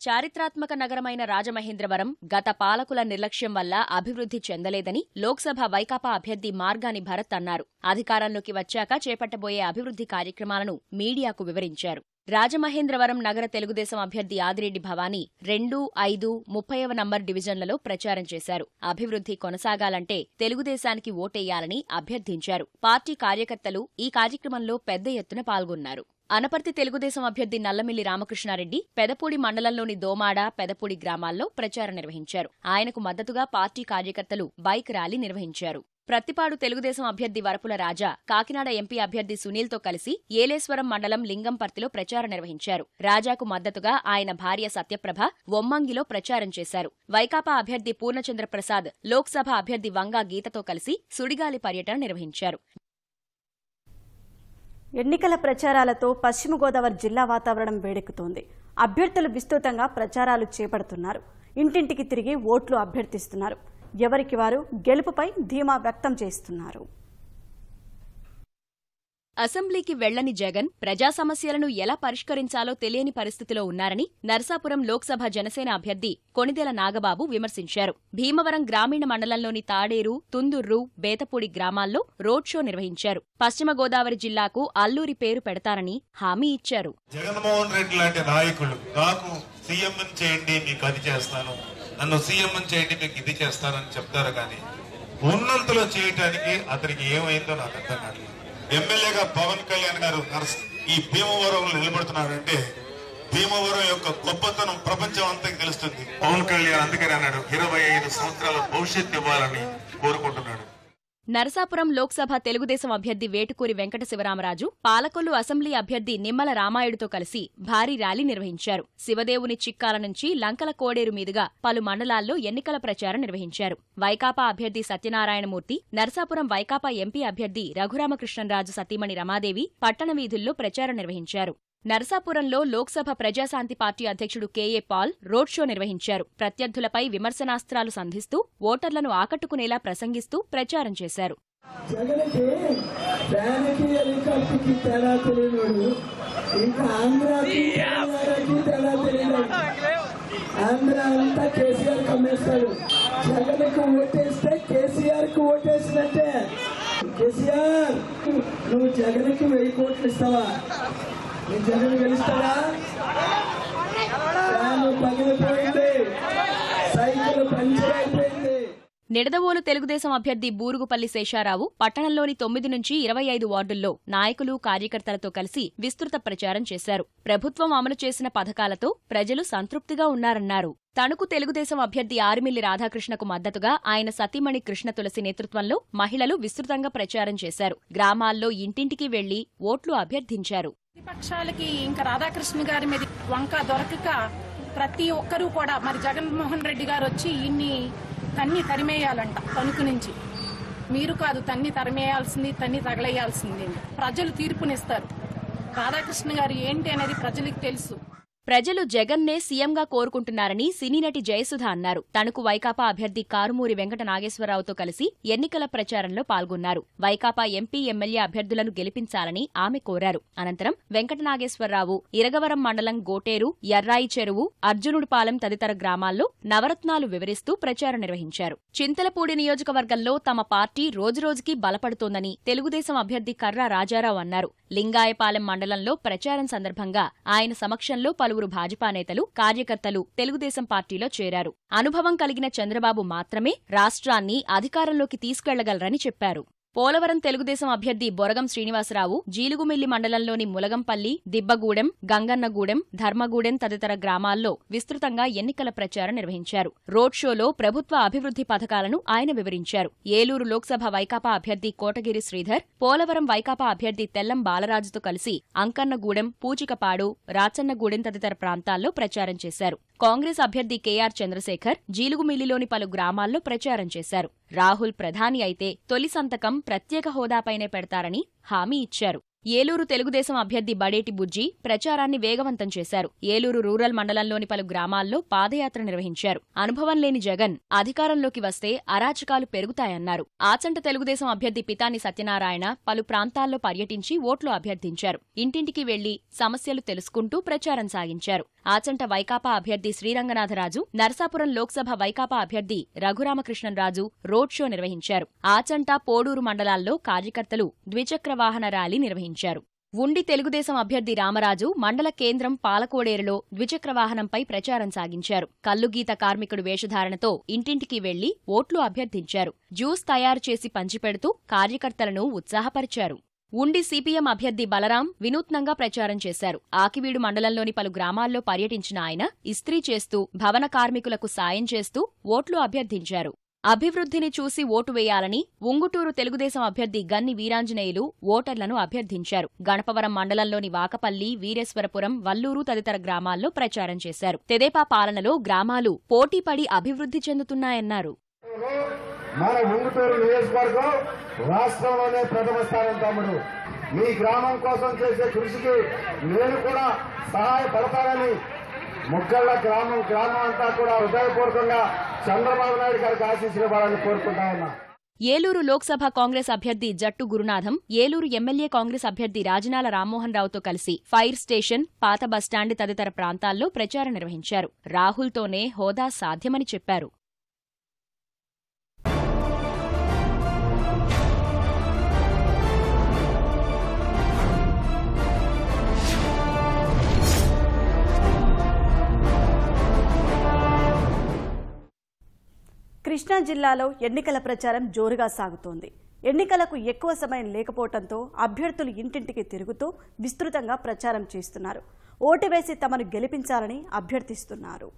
చారిత్రాత్మక నగరమైన రాజమహేంద్రవరం గత పాలకుల నిర్లక్ష్యం వల్ల అభివృద్ధి చెందలేదని లోక్సభ వైకాపా అభ్యర్థి మార్గాని భరత్ అన్నారు. అధికారంలోకి వచ్చాక చేపట్టబోయే అభివృద్ధి కార్యక్రమాలను మీడియాకు వివరించారు. రాజమహేంద్రవరం నగర తెలుగుదేశం అభ్యర్థి ఆదిరెడ్డి భవానీ 2, 5, 30వ నంబర్ డివిజన్లలో ప్రచారం చేశారు. అభివృద్ధి కొనసాగాలంటే తెలుగుదేశానికి ఓటెయ్యాలని అభ్యర్థించారు. పార్టీ కార్యకర్తలు ఈ కార్యక్రమంలో పెద్ద ఎత్తున పాల్గొన్నారు. అనపర్తి తెలుగుదేశం అభ్యర్థి నల్లమిల్లి రామకృష్ణారెడ్డి పెదపూడి మండలంలోని దోమాడ, పెదపూడి గ్రామాల్లో ప్రచారం నిర్వహించారు. ఆయనకు మద్దతుగా పార్టీ కార్యకర్తలు బైక్ ర్యాలీ నిర్వహించారు. ప్రత్తిపాడు తెలుగుదేశం అభ్యర్థి వరపుల రాజా కాకినాడ ఎంపీ అభ్యర్థి సునీల్తో కలిసి ఏలేశ్వరం మండలం లింగంపర్తిలో ప్రచారం నిర్వహించారు. రాజాకు మద్దతుగా ఆయన భార్య సత్యప్రభ వొమ్మంగిలో ప్రచారం చేశారు. వైకాపా అభ్యర్థి పూర్ణచంద్ర ప్రసాద్ లోక్సభ అభ్యర్థి వంగా గీతతో కలిసి సుడిగాలి పర్యటన నిర్వహించారు. ఎన్నికల ప్రచారాలతో పశ్చిమ గోదావరి జిల్లా వాతావరణం వేడెక్కుతోంది. అభ్యర్థులు విస్తృతంగా ప్రచారాలు చేపడుతున్నారు. ఇంటింటికి తిరిగి ఓట్లు అభ్యర్థిస్తున్నారు. ఎవరికి వారు గెలుపుపై ధీమా వ్యక్తం చేస్తున్నారు. అసెంబ్లీకి వెళ్లని జగన్ ప్రజా సమస్యలను ఎలా పరిష్కరించాలో తెలియని పరిస్థితిలో ఉన్నారని నరసాపురం లోక్సభ జనసేన అభ్యర్థి కొణిదెల నాగబాబు విమర్శించారు. భీమవరం గ్రామీణ మండలంలోని తాడేరు, తుందుర్రు, బేతపూడి గ్రామాల్లో రోడ్ షో నిర్వహించారు. పశ్చిమ గోదావరి జిల్లాకు అల్లూరి పేరు పెడతారని హామీ ఇచ్చారు. జగన్మోహన్ రెడ్డి లాంటి నాయకులు నాకు సీఎం చేయండి, మీకు అది చేస్తాను, నన్ను సీఎం చేయండి, మీకు ఇది చేస్తానని చెప్తారు. కానీ ఉన్నంతలో చేయటానికి అతనికి ఏమైందో నాకు అర్థం కావట్లేదు. ఎమ్మెల్యేగా పవన్ కళ్యాణ్ గారు ఈ భీమవరంలో నిలబడుతున్నారంటే భీమవరం యొక్క గొప్పతనం ప్రపంచం అంతా తెలుస్తుంది. పవన్ కళ్యాణ్ అందుకని అన్నాడు 25 సంవత్సరాల భవిష్యత్తు ఇవ్వాలని కోరుకుంటున్నాడు. నరసాపురం లోక్సభ తెలుగుదేశం అభ్యర్థి వేటుకూరి వెంకట శివరామరాజు పాలకొల్లు అసెంబ్లీ అభ్యర్థి నిమ్మల రామాయుడుతో కలిసి భారీ ర్యాలీ నిర్వహించారు. శివదేవుని చిక్కాల నుంచి లంకల కోడేరు మీదుగా పలు మండలాల్లో ఎన్నికల ప్రచారం నిర్వహించారు. వైకాపా అభ్యర్థి సత్యనారాయణమూర్తి, నరసాపురం వైకాపా ఎంపీ అభ్యర్థి రఘురామకృష్ణంరాజు సతీమణి రమాదేవి పట్టణ వీధుల్లో ప్రచారం నిర్వహించారు. నరసాపురంలో లోక్సభ ప్రజాశాంతి పార్టీ అధ్యక్షుడు కేఏ పాల్ రోడ్ షో నిర్వహించారు. ప్రత్యర్థులపై విమర్శనాస్త్రాలు సంధిస్తూ ఓటర్లను ఆకట్టుకునేలా ప్రసంగిస్తూ ప్రచారం చేశారు. నువ్వు జగన్కి 1000 కోట్లు ఇస్తావా? జగన్ గెలుస్తాడా? పగిలిపోయింది, సైకిల్ పంచర్ అయిపోయింది. నిడదవోలు తెలుగుదేశం అభ్యర్థి బూరుగుపల్లి శేషారావు పట్టణంలోని 9 నుంచి 25 వార్డుల్లో నాయకులు, కార్యకర్తలతో కలిసి విస్తృత ప్రచారం చేశారు. ప్రభుత్వం అమలు చేసిన పథకాలతో ప్రజలు సంతృప్తిగా ఉన్నారన్నారు. తణుకు తెలుగుదేశం అభ్యర్థి ఆరిమిల్లి రాధాకృష్ణకు మద్దతుగా ఆయన సతీమణి కృష్ణ తులసి నేతృత్వంలో మహిళలు విస్తృతంగా ప్రచారం చేశారు. గ్రామాల్లో ఇంటింటికి వెళ్లి ఓట్లు అభ్యర్థించారు. ప్రతిపక్షాలకి ఇంకా రాధాకృష్ణ గారి మీద వంక దొరకక ప్రతి ఒక్కరూ కూడా మరి జగన్మోహన్ రెడ్డి గారు వచ్చి ఇన్ని తన్ని తరిమేయాలంట. తణుకు నుంచి మీరు కాదు తన్ని తరిమేయాల్సింది, తన్ని తగలేయాల్సింది. ప్రజలు తీర్పునిస్తారు. రాధాకృష్ణ గారు ఏంటి అనేది ప్రజలకు తెలుసు. ప్రజలు జగన్నే సీఎంగా కోరుకుంటున్నారని సినీ నటి జయసుధ అన్నారు. తణుకు వైకాపా అభ్యర్థి కారుమూరి వెంకట నాగేశ్వరరావుతో కలిసి ఎన్నికల ప్రచారంలో పాల్గొన్నారు. వైకాపా ఎంపీ, ఎమ్మెల్యే అభ్యర్థులను గెలిపించాలని ఆమె కోరారు. అనంతరం వెంకట నాగేశ్వరరావు ఇరగవరం మండలం గోటేరు, ఎర్రాయి చెరువు, అర్జునుడిపాలెం తదితర గ్రామాల్లో నవరత్నాలు వివరిస్తూ ప్రచారం నిర్వహించారు. చింతలపూడి నియోజకవర్గంలో తమ పార్టీ రోజురోజుకీ బలపడుతోందని తెలుగుదేశం అభ్యర్థి కర్రా రాజారావు అన్నారు. లింగాయపాలెం మండలంలో ప్రచారం సందర్భంగా ఆయన సమక్షంలో పలువురు భాజపా నేతలు, కార్యకర్తలు తెలుగుదేశం పార్టీలో చేరారు. అనుభవం కలిగిన చంద్రబాబు మాత్రమే రాష్ట్రాన్ని అధికారంలోకి తీసుకెళ్లగలరని చెప్పారు. పోలవరం తెలుగుదేశం అభ్యర్థి బొరగం శ్రీనివాసరావు జీలుగుమిల్లి మండలంలోని ములగంపల్లి, దిబ్బగూడెం, గంగన్నగూడెం, ధర్మగూడెం తదితర గ్రామాల్లో విస్తృతంగా ఎన్నికల ప్రచారం నిర్వహించారు. రోడ్ షోలో ప్రభుత్వ అభివృద్ధి పథకాలను ఆయన వివరించారు. ఏలూరు లోక్సభ వైకాపా అభ్యర్థి కోటగిరి శ్రీధర్, పోలవరం వైకాపా అభ్యర్థి తెల్లం బాలరాజుతో కలిసి అంకన్నగూడెం, పూచికపాడు, రాచన్నగూడెం తదితర ప్రాంతాల్లో ప్రచారం చేశారు. కాంగ్రెస్ అభ్యర్థి కేఆర్ చంద్రశేఖర్ జీలుగుమిల్లిలోని పలు గ్రామాల్లో ప్రచారం చేశారు. రాహుల్ ప్రధాని అయితే తొలి సంతకం ప్రత్యేక హోదాపైనే పెడతారని హామీ ఇచ్చారు. ఏలూరు తెలుగుదేశం అభ్యర్థి బడేటి బుజ్జి ప్రచారాన్ని వేగవంతం చేశారు. ఏలూరు రూరల్ మండలంలోని పలు గ్రామాల్లో పాదయాత్ర నిర్వహించారు. అనుభవం లేని జగన్ అధికారంలోకి వస్తే అరాచకాలు పెరుగుతాయన్నారు. ఆచంట తెలుగుదేశం అభ్యర్థి పితాని సత్యనారాయణ పలు ప్రాంతాల్లో పర్యటించి ఓట్లు అభ్యర్థించారు. ఇంటింటికి వెళ్లి సమస్యలు తెలుసుకుంటూ ప్రచారం సాగించారు. ఆచంట వైకాపా అభ్యర్థి శ్రీరంగనాథరాజు, నరసాపురం లోక్సభ వైకాపా అభ్యర్థి రఘురామకృష్ణంరాజు రోడ్ షో నిర్వహించారు. ఆచంట, పోడూరు మండలాల్లో కార్యకర్తలు ద్విచక్ర వాహన ర్యాలీ నిర్వహించారు. ఉండి తెలుగుదేశం అభ్యర్థి రామరాజు మండల కేంద్రం పాలకోడేరులో ద్విచక్ర వాహనంపై ప్రచారం సాగించారు. కల్లుగీత కార్మికుడు వేషధారణతో ఇంటింటికి వెళ్లి ఓట్లు అభ్యర్థించారు. జ్యూస్ తయారు చేసి పంచిపెడుతూ కార్యకర్తలను ఉత్సాహపరిచారు. ఉండి సిపిఎం అభ్యర్థి బలరాం వినూత్నంగా ప్రచారం చేశారు. ఆకివీడు మండలంలోని పలు గ్రామాల్లో పర్యటించిన ఆయన ఇస్త్రీ చేస్తూ, భవన కార్మికులకు సాయం చేస్తూ ఓట్లు అభ్యర్థించారు. అభివృద్ధిని చూసి ఓటు వేయాలని ఉంగుటూరు తెలుగుదేశం అభ్యర్థి గన్ని వీరాంజనేయులు ఓటర్లను అభ్యర్థించారు. గణపవరం మండలంలోని వాకపల్లి, వీరేశ్వరపురం, వల్లూరు తదితర గ్రామాల్లో ప్రచారం చేశారు. తెదేపా పాలనలో గ్రామాలు పోటీపడి అభివృద్ధి చెందుతున్నాయన్నారు. మన ఉంగుటూరు నియోజకవర్గం రాష్ట్రంలోనే ప్రథమ స్థానం. తమ్ముడు, మీ గ్రామం కోసం చేసే కృషికి నేను కూడా సహాయపడతానని ముగ్గళ్ల గ్రామం అంతా కూడా హృదయపూర్వకంగా చంద్రబాబు నాయుడు గారికి ఆశీస్సులు ఇవ్వాలని కోరుకుంటా ఉన్నా. ఏలూరు లోక్సభ కాంగ్రెస్ అభ్యర్థి జట్టు గురునాథం, ఏలూరు ఎమ్మెల్యే కాంగ్రెస్ అభ్యర్థి రాజనాల రామ్మోహన్ రావుతో కలిసి ఫైర్ స్టేషన్, పాత బస్టాండ్ తదితర ప్రాంతాల్లో ప్రచారం నిర్వహించారు. రాహుల్తోనే హోదా సాధ్యమని చెప్పారు. కృష్ణా జిల్లాలో ఎన్నికల ప్రచారం జోరుగా సాగుతోంది. ఎన్నికలకు ఎక్కువ సమయం లేకపోవడంతో అభ్యర్థులు ఇంటింటికి తిరుగుతూ విస్తృతంగా ప్రచారం చేస్తున్నారు. ఓటు వేసి తమను గెలిపించాలని అభ్యర్థిస్తున్నారు.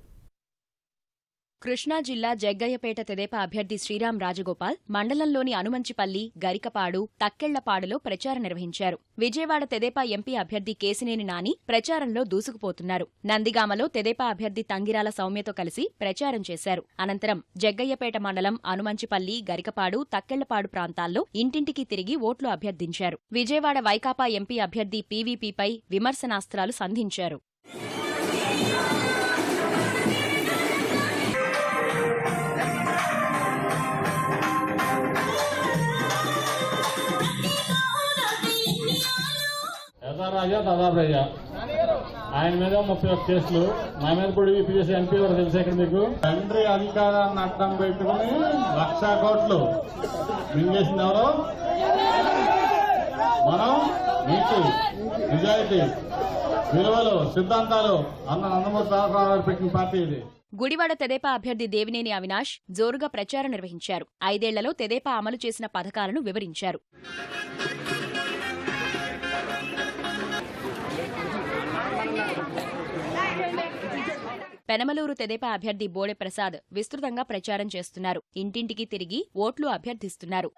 కృష్ణా జిల్లా జగ్గయ్యపేట తెదేపా అభ్యర్థి శ్రీరామ్ రాజగోపాల్ మండలంలోని అనుమంచిపల్లి, గరికపాడు, తక్కెళ్లపాడులో ప్రచారం నిర్వహించారు. విజయవాడ తెదేపా ఎంపీ అభ్యర్థి కేసినేని నాని ప్రచారంలో దూసుకుపోతున్నారు. నందిగామలో తెదేపా అభ్యర్థి తంగిరాల సౌమ్యతో కలిసి ప్రచారం చేశారు. అనంతరం జగ్గయ్యపేట మండలం అనుమంచిపల్లి, గరికపాడు, తక్కెళ్లపాడు ప్రాంతాల్లో ఇంటింటికి తిరిగి ఓట్లు అభ్యర్థించారు. విజయవాడ వైకాపా ఎంపీ అభ్యర్థి పీవీపీపై విమర్శనాస్త్రాలు సంధించారు. రాజా దాదాపు ఆయన మీద 31 కేసులు, నా మీద కూడా ఈపీఎస్ ఎంపీ కూడా తెలుసా ఇక్కడ మీకు. తండ్రి అధికారాన్ని అడ్డం పెట్టుకుని 1,00,000 కోట్లు మింగేసింది ఎవరు? మనం నీతి, నిజాయితీ, విలువలు, సిద్ధాంతాలు అన్న నందమూరి పెట్టిన పార్టీ ఇది. గుడివాడ తెదేపా అభ్యర్థి దేవినేని అవినాష్ జోరుగా ప్రచారం నిర్వహించారు. 5 ఏళ్లలో తెదేపా అమలు చేసిన పథకాలను వివరించారు. పెనమలూరు తెదేపా అభ్యర్థి బోడె ప్రసాద్ విస్తృతంగా ప్రచారం చేస్తున్నారు. ఇంటింటికి తిరిగి ఓట్లు అభ్యర్థిస్తున్నారు.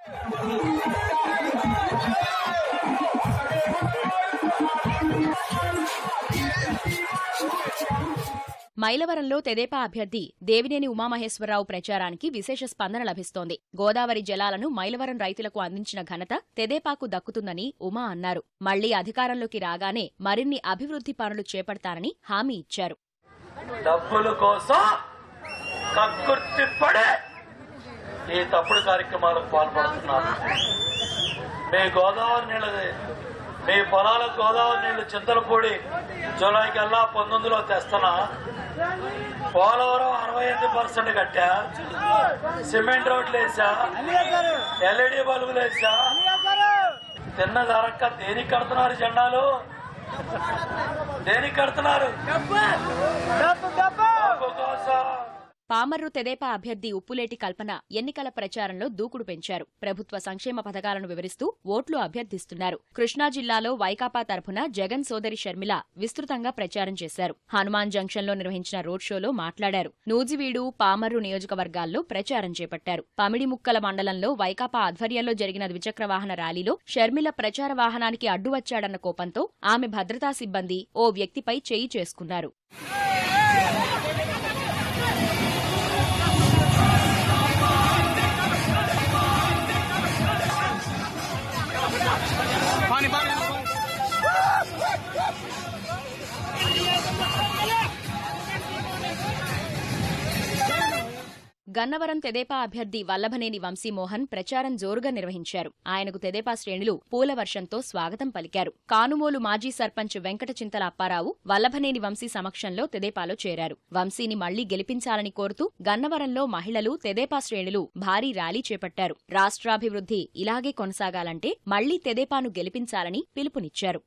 మైలవరంలో తెదేపా అభ్యర్థి దేవినేని ఉమామహేశ్వరరావు ప్రచారానికి విశేష స్పందన లభిస్తోంది. గోదావరి జలాలను మైలవరం రైతులకు అందించిన ఘనత తెదేపాకు దక్కుతుందని ఉమా అన్నారు. మళ్లీ అధికారంలోకి రాగానే మరిన్ని అభివృద్ధి పనులు చేపడతానని హామీ ఇచ్చారు. డబ్బుల కోసం కక్కుర్తిపడే ఈ తప్పుడు కార్యక్రమాలకు పాల్పడుతున్నారు. మీ గోదావరి నీళ్ళ, మీ పొలాలకు గోదావరి నీళ్లు చింతలపూడి జూలైకల్లా 19లో తెస్తున్నా. పోలవరం 68% కట్టా, సిమెంట్ రోడ్లు వేసా, ఎల్ఈడి బల్బులు వేసా. తిన్న ధరక్క దేనికి కడుతున్నారు జెండాలు? దేనికి కడుతున్నారు? డబ్బు కోసం. పామర్రు తెదేపా అభ్యర్థి ఉప్పులేటి కల్పన ఎన్నికల ప్రచారంలో దూకుడు పెంచారు. ప్రభుత్వ సంక్షేమ పథకాలను వివరిస్తూ ఓట్లు అభ్యర్థిస్తున్నారు. కృష్ణా జిల్లాలో వైకాపా తరఫున జగన్ సోదరి షర్మిల విస్తృతంగా ప్రచారం చేశారు. హనుమాన్ జంక్షన్లో నిర్వహించిన రోడ్ షోలో మాట్లాడారు. నూజివీడు, పామర్రు నియోజకవర్గాల్లో ప్రచారం చేపట్టారు. పమిడిముక్కల మండలంలో వైకాపా ఆధ్వర్యంలో జరిగిన ద్విచక్ర వాహన ర్యాలీలో షర్మిల ప్రచార వాహనానికి అడ్డు వచ్చాడన్న కోపంతో ఆమె భద్రతా సిబ్బంది ఓ వ్యక్తిపై చేయి చేసుకున్నారు. గన్నవరం తెదేపా అభ్యర్థి వల్లభనేని వంశీమోహన్ ప్రచారం జోరుగా నిర్వహించారు. ఆయనకు తెదేపా శ్రేణులు పూల వర్షంతో స్వాగతం పలికారు. కానుమోలు మాజీ సర్పంచ్ వెంకట చింతల అప్పారావు వల్లభనేని వంశీ సమక్షంలో తెదేపాలో చేరారు. వంశీని మళ్లీ గెలిపించాలని కోరుతూ గన్నవరంలో మహిళలు, తెదేపా శ్రేణులు భారీ ర్యాలీ చేపట్టారు. రాష్ట్రాభివృద్ధి ఇలాగే కొనసాగాలంటే మళ్లీ తెదేపాను గెలిపించాలని పిలుపునిచ్చారు.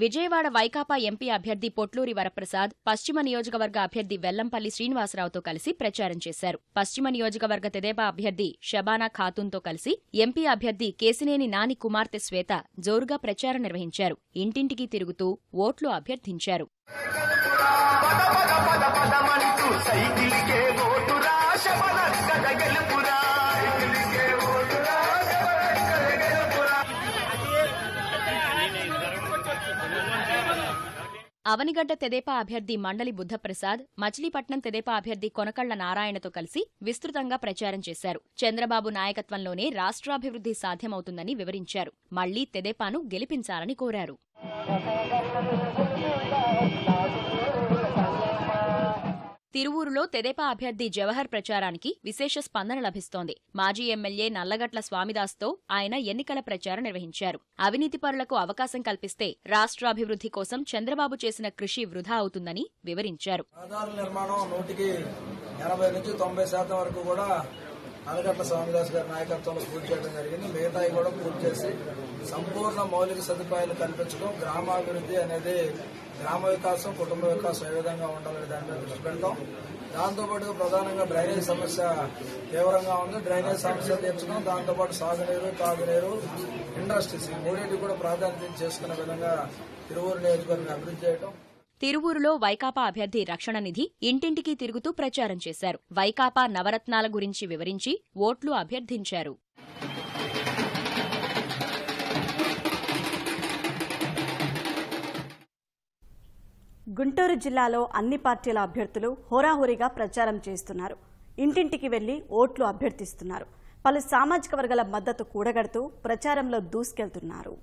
విజయవాడ వైకాపా ఎంపీ అభ్యర్థి పొట్లూరి వరప్రసాద్ పశ్చిమ నియోజకవర్గ అభ్యర్థి వెల్లంపల్లి శ్రీనివాసరావుతో కలిసి ప్రచారం చేశారు. పశ్చిమ నియోజకవర్గ తెదేపా అభ్యర్థి షబానా ఖాతూన్తో కలిసి ఎంపీ అభ్యర్థి కేసినేని నాని కుమార్తె శ్వేత జోరుగా ప్రచారం నిర్వహించారు. ఇంటింటికి తిరుగుతూ ఓట్లు అభ్యర్థించారు. అవనిగడ్డ తెదేపా అభ్యర్థి మండలి బుద్ధప్రసాద్ మచిలీపట్నం తెదేపా అభ్యర్థి కొనకళ్ల నారాయణతో కలిసి విస్తృతంగా ప్రచారం చేశారు. చంద్రబాబు నాయకత్వంలోనే రాష్ట్రాభివృద్ధి సాధ్యమవుతుందని వివరించారు. మళ్లీ తెదేపాను గెలిపించాలని కోరారు. తిరువూరులో తెదేపా అభ్యర్థి జవహర్ ప్రచారానికి విశేష స్పందన లభిస్తోంది. మాజీ ఎమ్మెల్యే నల్లగట్ల స్వామిదాస్తో ఆయన ఎన్నికల ప్రచారం నిర్వహించారు. అవినీతిపరులకు అవకాశం కల్పిస్తే రాష్ట్రాభివృద్ధి కోసం చంద్రబాబు చేసిన కృషి వృధా అవుతుందని వివరించారు. రహదారుల నిర్మాణం 80 నుంచి 90% వరకు కూడా నల్లగట్ల స్వామిదాస్ గారి నాయకత్వంలో పూర్తి చేయడం జరిగింది. మిగతాయి కూడా పూర్తి చేసి సంపూర్ణ మౌలిక సదుపాయాలు కల్పించడం, గ్రామాభివృద్ధి అనేది గ్రామ వికాసం, కుటుంబ వికాసం ఏ విధంగా ఉండాలని దాని మీద దృష్టి పెడతాం. దాంతోపాటు ప్రధానంగా డ్రైనేజ్ సమస్య తీవ్రంగా ఉంది. డ్రైనేజ్ సమస్య తీర్చడం, దాంతోపాటు సాగునీరు, తాగునీరు, ఇండస్ట్రీస్ ఈ మూడింటికి కూడా ప్రాధాన్యత చేసుకునే విధంగా తిరువూరు నియోజకవర్గం అభివృద్ధి చేయడం. తిరువూరులో వైకాపా అభ్యర్థి రక్షణ నిధి ఇంటింటికి తిరుగుతూ ప్రచారం చేశారు. వైకాపా నవరత్నాల గురించి వివరించి ఓట్లు అభ్యర్థించారు. గుంటూరు జిల్లాలో అన్ని పార్టీల అభ్యర్థులు హోరాహోరీగా ప్రచారం చేస్తున్నారు. ఇంటింటికి వెళ్లి ఓట్లు అభ్యర్థిస్తున్నారు. పలు సామాజిక వర్గాల మద్దతు కూడగడుతూ ప్రచారంలో దూసుకెళ్తున్నారు.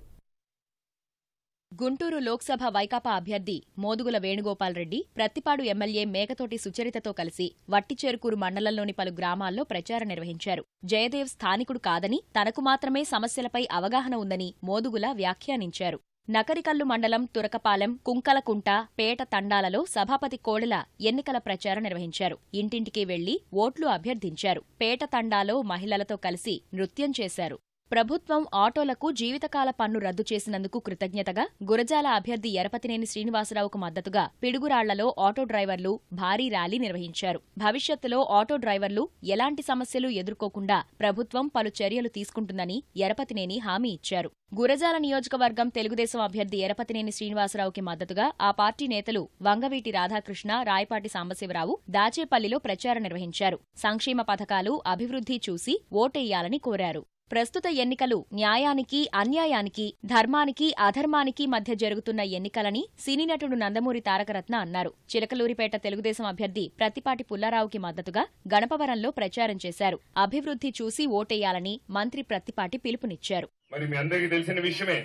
గుంటూరు లోక్సభ వైకాపా అభ్యర్థి మోదుగుల వేణుగోపాల్ రెడ్డి ప్రత్తిపాడు ఎమ్మెల్యే మేకతోటి సుచరితతో కలిసి వట్టిచేరుకూరు మండలంలోని పలు గ్రామాల్లో ప్రచారం నిర్వహించారు. జయదేవ్ స్థానికుడు కాదని, తనకు మాత్రమే సమస్యలపై అవగాహన ఉందని మోదుగుల వ్యాఖ్యానించారు. నకరికల్లు మండలం తురకపాలెం, కుంకలకుంట, పేట తండాలలో సభాపతి కోడెల ఎన్నికల ప్రచారం నిర్వహించారు. ఇంటింటికి వెళ్లి ఓట్లు అభ్యర్థించారు. పేట తండాలో మహిళలతో కలిసి నృత్యం చేశారు. ప్రభుత్వం ఆటోలకు జీవితకాల పన్ను రద్దు చేసినందుకు కృతజ్ఞతగా గురజాల అభ్యర్థి ఎరపతినేని శ్రీనివాసరావుకు మద్దతుగా పిడుగురాళ్లలో ఆటో డ్రైవర్లు భారీ ర్యాలీ నిర్వహించారు. భవిష్యత్తులో ఆటో డ్రైవర్లు ఎలాంటి సమస్యలు ఎదుర్కోకుండా ప్రభుత్వం పలు చర్యలు తీసుకుంటుందని ఎరపతినేని హామీ ఇచ్చారు. గురజాల నియోజకవర్గం తెలుగుదేశం అభ్యర్థి ఎరపతినేని శ్రీనివాసరావుకి మద్దతుగా ఆ పార్టీ నేతలు వంగవీటి రాధాకృష్ణ, రాయపాటి సాంబశివరావు దాచేపల్లిలో ప్రచారం నిర్వహించారు. సంక్షేమ పథకాలు, అభివృద్ధి చూసి ఓటెయ్యాలని కోరారు. ప్రస్తుత ఎన్నికలు న్యాయానికి, అన్యాయానికి, ధర్మానికి, అధర్మానికి మధ్య జరుగుతున్న ఎన్నికలని సినీ నటుడు నందమూరి తారకరత్న అన్నారు. చిలకలూరిపేట తెలుగుదేశం అభ్యర్థి ప్రత్తిపాటి పుల్లారావుకి మద్దతుగా గణపవరంలో ప్రచారం చేశారు. అభివృద్ధి చూసి ఓటేయాలని మంత్రి ప్రత్తిపాటి పిలుపునిచ్చారు. మరి మీ అందరికీ తెలిసిన విషయమే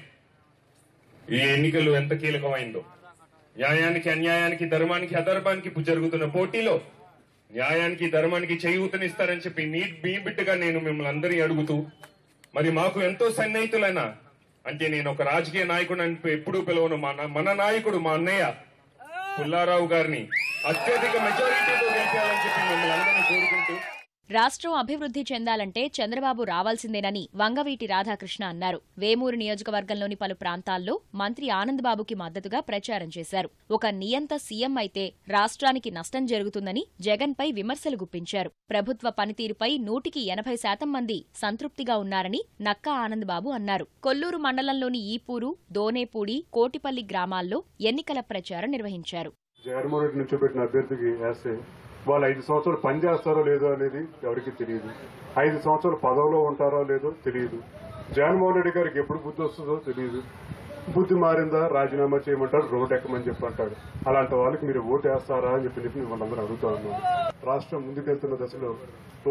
ఈ ఎన్నికలు ఎంత కీలకమైందో. న్యాయానికి, అన్యాయానికి, ధర్మానికి, అధర్మానికి జరుగుతున్న పోటీలో న్యాయానికి, ధర్మానికి చేయూతనిస్తారని చెప్పి మీ బిడ్డగా నేను మిమ్మల్ని అందరినీ అడుగుతూ, మరి మాకు ఎంతో సన్నిహితులైన, అంటే నేను ఒక రాజకీయ నాయకుడు అని ఎప్పుడూ పిలవను, మన నాయకుడు మా అన్నయ్య పుల్లారావు గారిని అత్యధిక మెజారిటీతో గెలిపాలని చెప్పి మిమ్మల్ని అందరినీ కోరుకుంటూ, రాష్ట్రం అభివృద్ధి చెందాలంటే చంద్రబాబు రావాల్సిందేనని వంగవీటి రాధాకృష్ణ అన్నారు. వేమూరు నియోజకవర్గంలోని పలు ప్రాంతాల్లో మంత్రి ఆనందబాబుకి మద్దతుగా ప్రచారం చేశారు. ఒక నియంత సీఎం అయితే రాష్ట్రానికి నష్టం జరుగుతుందని జగన్పై విమర్శలు గుప్పించారు. ప్రభుత్వ పనితీరుపై 180% మంది సంతృప్తిగా ఉన్నారని నక్కా ఆనందబాబు అన్నారు. కొల్లూరు మండలంలోని ఈపూరు, దోనేపూడి, కోటిపల్లి గ్రామాల్లో ఎన్నికల ప్రచారం నిర్వహించారు. జగన్మోహన్ రెడ్డి నుంచి పెట్టిన అభ్యర్థికి వేస్తే వాళ్ళు 5 సంవత్సరాలు పనిచేస్తారో లేదో అనేది ఎవరికి తెలియదు. 5 సంవత్సరాలు పదవిలో ఉంటారో లేదో తెలియదు. జగన్మోహన్ రెడ్డి గారికి ఎప్పుడు బుద్ధి వస్తుందో తెలియదు. బుద్ధి మారిందా రాజీనామా చేయమంటారు, రోడ్డు ఎక్కమని చెప్పి అంటాడు. అలాంటి వాళ్ళకి మీరు ఓటు వేస్తారా అని చెప్పి మిమ్మల్ని అందరూ అడుగుతా ఉన్నాను. రాష్ట్రం ముందుకెళ్తున్న దశలో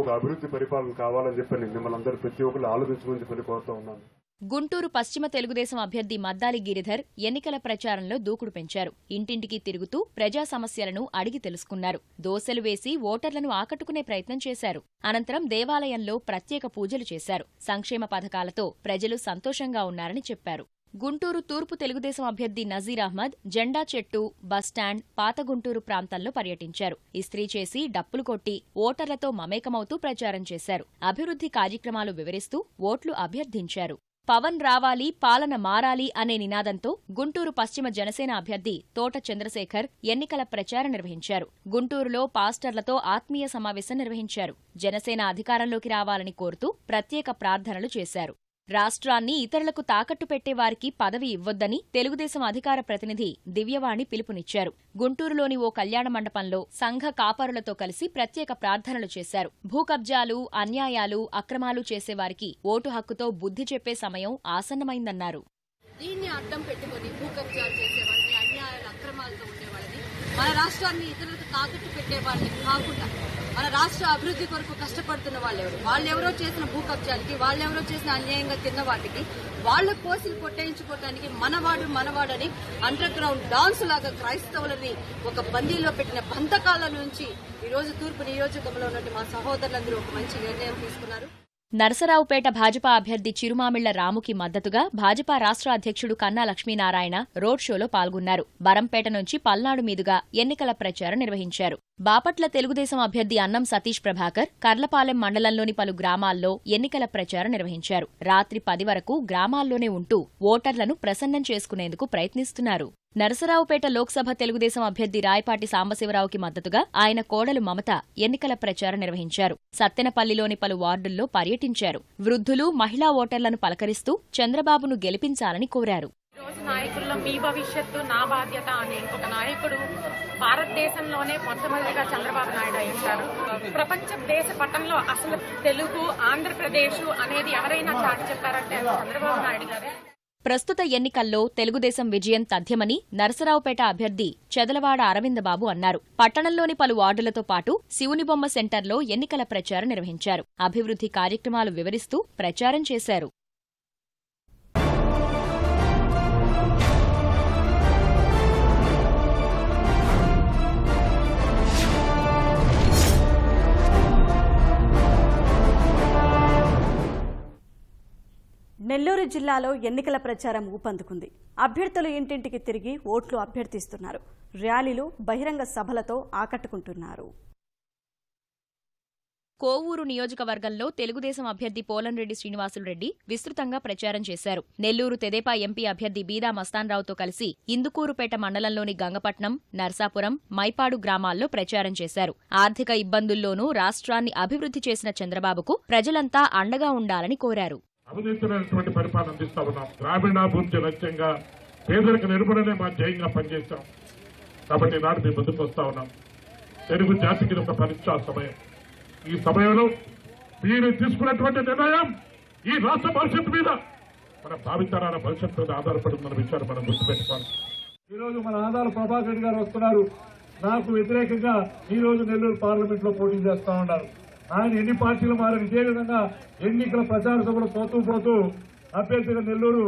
ఒక అభివృద్ధి పరిపాలన కావాలని చెప్పని మిమ్మల్ని అందరూ ప్రతి ఒక్కరు ఆలోచించమని చెప్పి కోరుతా ఉన్నాను. గుంటూరు పశ్చిమ తెలుగుదేశం అభ్యర్థి మద్దాలి గిరిధర్ ఎన్నికల ప్రచారంలో దూకుడు పెంచారు. ఇంటింటికి తిరుగుతూ ప్రజా సమస్యలను అడిగి తెలుసుకున్నారు. దోసెలు వేసి ఓటర్లను ఆకట్టుకునే ప్రయత్నం చేశారు. అనంతరం దేవాలయంలో ప్రత్యేక పూజలు చేశారు. సంక్షేమ పథకాలతో ప్రజలు సంతోషంగా ఉన్నారని చెప్పారు. గుంటూరు తూర్పు తెలుగుదేశం అభ్యర్థి నజీర్ అహ్మద్ జెండా చెట్టు, బస్టాండ్, పాత గుంటూరు ప్రాంతాల్లో పర్యటించారు. ఇస్త్రీ చేసి డప్పులు కొట్టి ఓటర్లతో మమేకమవుతూ ప్రచారం చేశారు. అభివృద్ధి కార్యక్రమాలు వివరిస్తూ ఓట్లు అభ్యర్థించారు. పవన్ రావాలి, పాలన మారాలి అనే నినాదంతో గుంటూరు పశ్చిమ జనసేన అభ్యర్థి తోట చంద్రశేఖర్ ఎన్నికల ప్రచారం నిర్వహించారు. గుంటూరులో పాస్టర్లతో ఆత్మీయ సమావేశం నిర్వహించారు. జనసేన అధికారంలోకి రావాలని కోరుతూ ప్రత్యేక ప్రార్థనలు చేశారు. రాష్ట్రాన్ని ఇతరులకు తాకట్టు పెట్టేవారికి పదవి ఇవ్వొద్దని తెలుగుదేశం అధికార ప్రతినిధి దివ్యవాణి పిలుపునిచ్చారు. గుంటూరులోని ఓ కళ్యాణ మండపంలో సంఘ కాపరులతో కలిసి ప్రత్యేక ప్రార్థనలు చేశారు. భూకబ్జాలు, అన్యాయాలు, అక్రమాలు చేసేవారికి ఓటు హక్కుతో బుద్ధి చెప్పే సమయం ఆసన్నమైందన్నారు. దీన్ని అడ్డం పెట్టుకుని భూకబ్జాలు చేసేవాళ్ళని, అన్యాయాలు, అక్రమాలతో ఉండేవాళ్ళని, మన రాష్ట్రాన్ని ఇతరులకు తాకట్టు పెట్టేవాళ్ళని కాకుండా మన రాష్ట్ర అభివృద్ధి కొరకు కష్టపడుతున్న వాళ్ళెవరో చేసిన భూకబ్జాలకి, వాళ్ళెవరో చేసిన అన్యాయంగా తిన్న వాటికి వాళ్ళ కోసిలు కొట్టేయించుకోవడానికి మనవాడని అండర్ గ్రౌండ్ డాన్స్ లాగా క్రైస్తవులని ఒక బందీలో పెట్టిన బంధకాల నుంచి ఈ రోజు తూర్పు నియోజకవర్గంలో ఉన్న మా సహోదరులందరూ ఒక మంచి నిర్ణయం తీసుకున్నారు. నరసరావుపేట భాజపా అభ్యర్థి చిరుమామిళ్ల రాముకి మద్దతుగా భాజపా రాష్ట్ర అధ్యక్షుడు కన్నా లక్ష్మీనారాయణ రోడ్ షోలో పాల్గొన్నారు. బరంపేట నుంచి పల్నాడు మీదుగా ఎన్నికల ప్రచారం నిర్వహించారు. బాపట్ల తెలుగుదేశం అభ్యర్థి అన్నం సతీష్ ప్రభాకర్ కర్లపాలెం మండలంలోని పలు గ్రామాల్లో ఎన్నికల ప్రచారం నిర్వహించారు. రాత్రి 10 వరకు గ్రామాల్లోనే ఉంటూ ఓటర్లను ప్రసన్నం చేసుకునేందుకు ప్రయత్నిస్తున్నారు. నరసరావుపేట లోక్సభ తెలుగుదేశం అభ్యర్థి రాయపాటి సాంబశివరావుకి మద్దతుగా ఆయన కోడలు మమత ఎన్నికల ప్రచారం నిర్వహించారు. సత్తెనపల్లిలోని పలు వార్డుల్లో పర్యటించారు. వృద్ధులు, మహిళా ఓటర్లను పలకరిస్తూ చంద్రబాబును గెలిపించాలని కోరారు. రోజు నాయకుల్లో మీ భవిష్యత్తు నా బాధ్యత అనే ఇంకొక నాయకుడు భారతదేశంలోనే మొట్టమొదటిగా చంద్రబాబు నాయుడు అయ్యారు. ప్రపంచ దేశ పటంలో అసలు తెలుగు, ఆంధ్రప్రదేశ్ అనేది ఎవరైనా చాటి చెప్పారంటే చంద్రబాబు నాయుడు గారే. ప్రస్తుత ఎన్నికల్లో తెలుగుదేశం విజయం తథ్యమని నరసరావుపేట అభ్యర్థి చెదలవాడ అరవిందబాబు అన్నారు. పట్టణంలోని పలు వార్డులతో పాటు శివునిబొమ్మ సెంటర్లో ఎన్నికల ప్రచారం నిర్వహించారు. అభివృద్ధి కార్యక్రమాలు వివరిస్తూ ప్రచారం చేశారు. నెల్లూరు జిల్లాలో ఎన్నికల ప్రచారం ఊపందుకుంది. అభ్యర్థులు ఇంటింటికి తిరిగి ఓట్లు అభ్యర్థిస్తున్నారు. ర్యాలీలు, బహిరంగ సభలతో ఆకట్టుకుంటున్నారు. కోవూరు నియోజకవర్గంలో తెలుగుదేశం అభ్యర్థి పోలంరెడ్డి శ్రీనివాసులురెడ్డి విస్తృతంగా ప్రచారం చేశారు. నెల్లూరు తెదేపా ఎంపీ అభ్యర్థి బీదా మస్తాన్రావుతో కలిసి ఇందుకూరుపేట మండలంలోని గంగపట్నం, నర్సాపురం, మైపాడు గ్రామాల్లో ప్రచారం చేశారు. ఆర్థిక ఇబ్బందుల్లోనూ రాష్ట్రాన్ని అభివృద్ధి చేసిన చంద్రబాబుకు ప్రజలంతా అండగా ఉండాలని కోరారు. అవినీతిమైనటువంటి పరిపాలన అందిస్తా ఉన్నాం. గ్రామీణాభివృద్ధి లక్ష్యంగా పేదరిక నిర్మూలనే మా ధ్యేయంగా పనిచేస్తాం. కాబట్టి నాడు మేము ముందుకు వస్తా ఉన్నాం. తెలుగు జాతికి ఒక పరీక్షా సమయం. ఈ సమయంలో మీరు తీసుకున్నటువంటి నిర్ణయం ఈ రాష్ట్ర భవిష్యత్తు మీద, మన భావితరాల భవిష్యత్తు మీద ఆధారపడి ఉన్న విషయాన్ని మనం గుర్తుపెట్టుకోవాలి. ఈ రోజు మన ఆదాల ప్రభాకర్ రెడ్డి గారు వస్తున్నారు. నాకు వ్యతిరేకంగా ఈ రోజు నెల్లూరు పార్లమెంట్ లో పోటీ చేస్తా ఉన్నారు. ఆయన ఎన్ని పార్టీలు మారని ఇదే విధంగా ఎన్నికల ప్రచార సభలు పోతూ అభ్యర్థిగా నెల్లూరు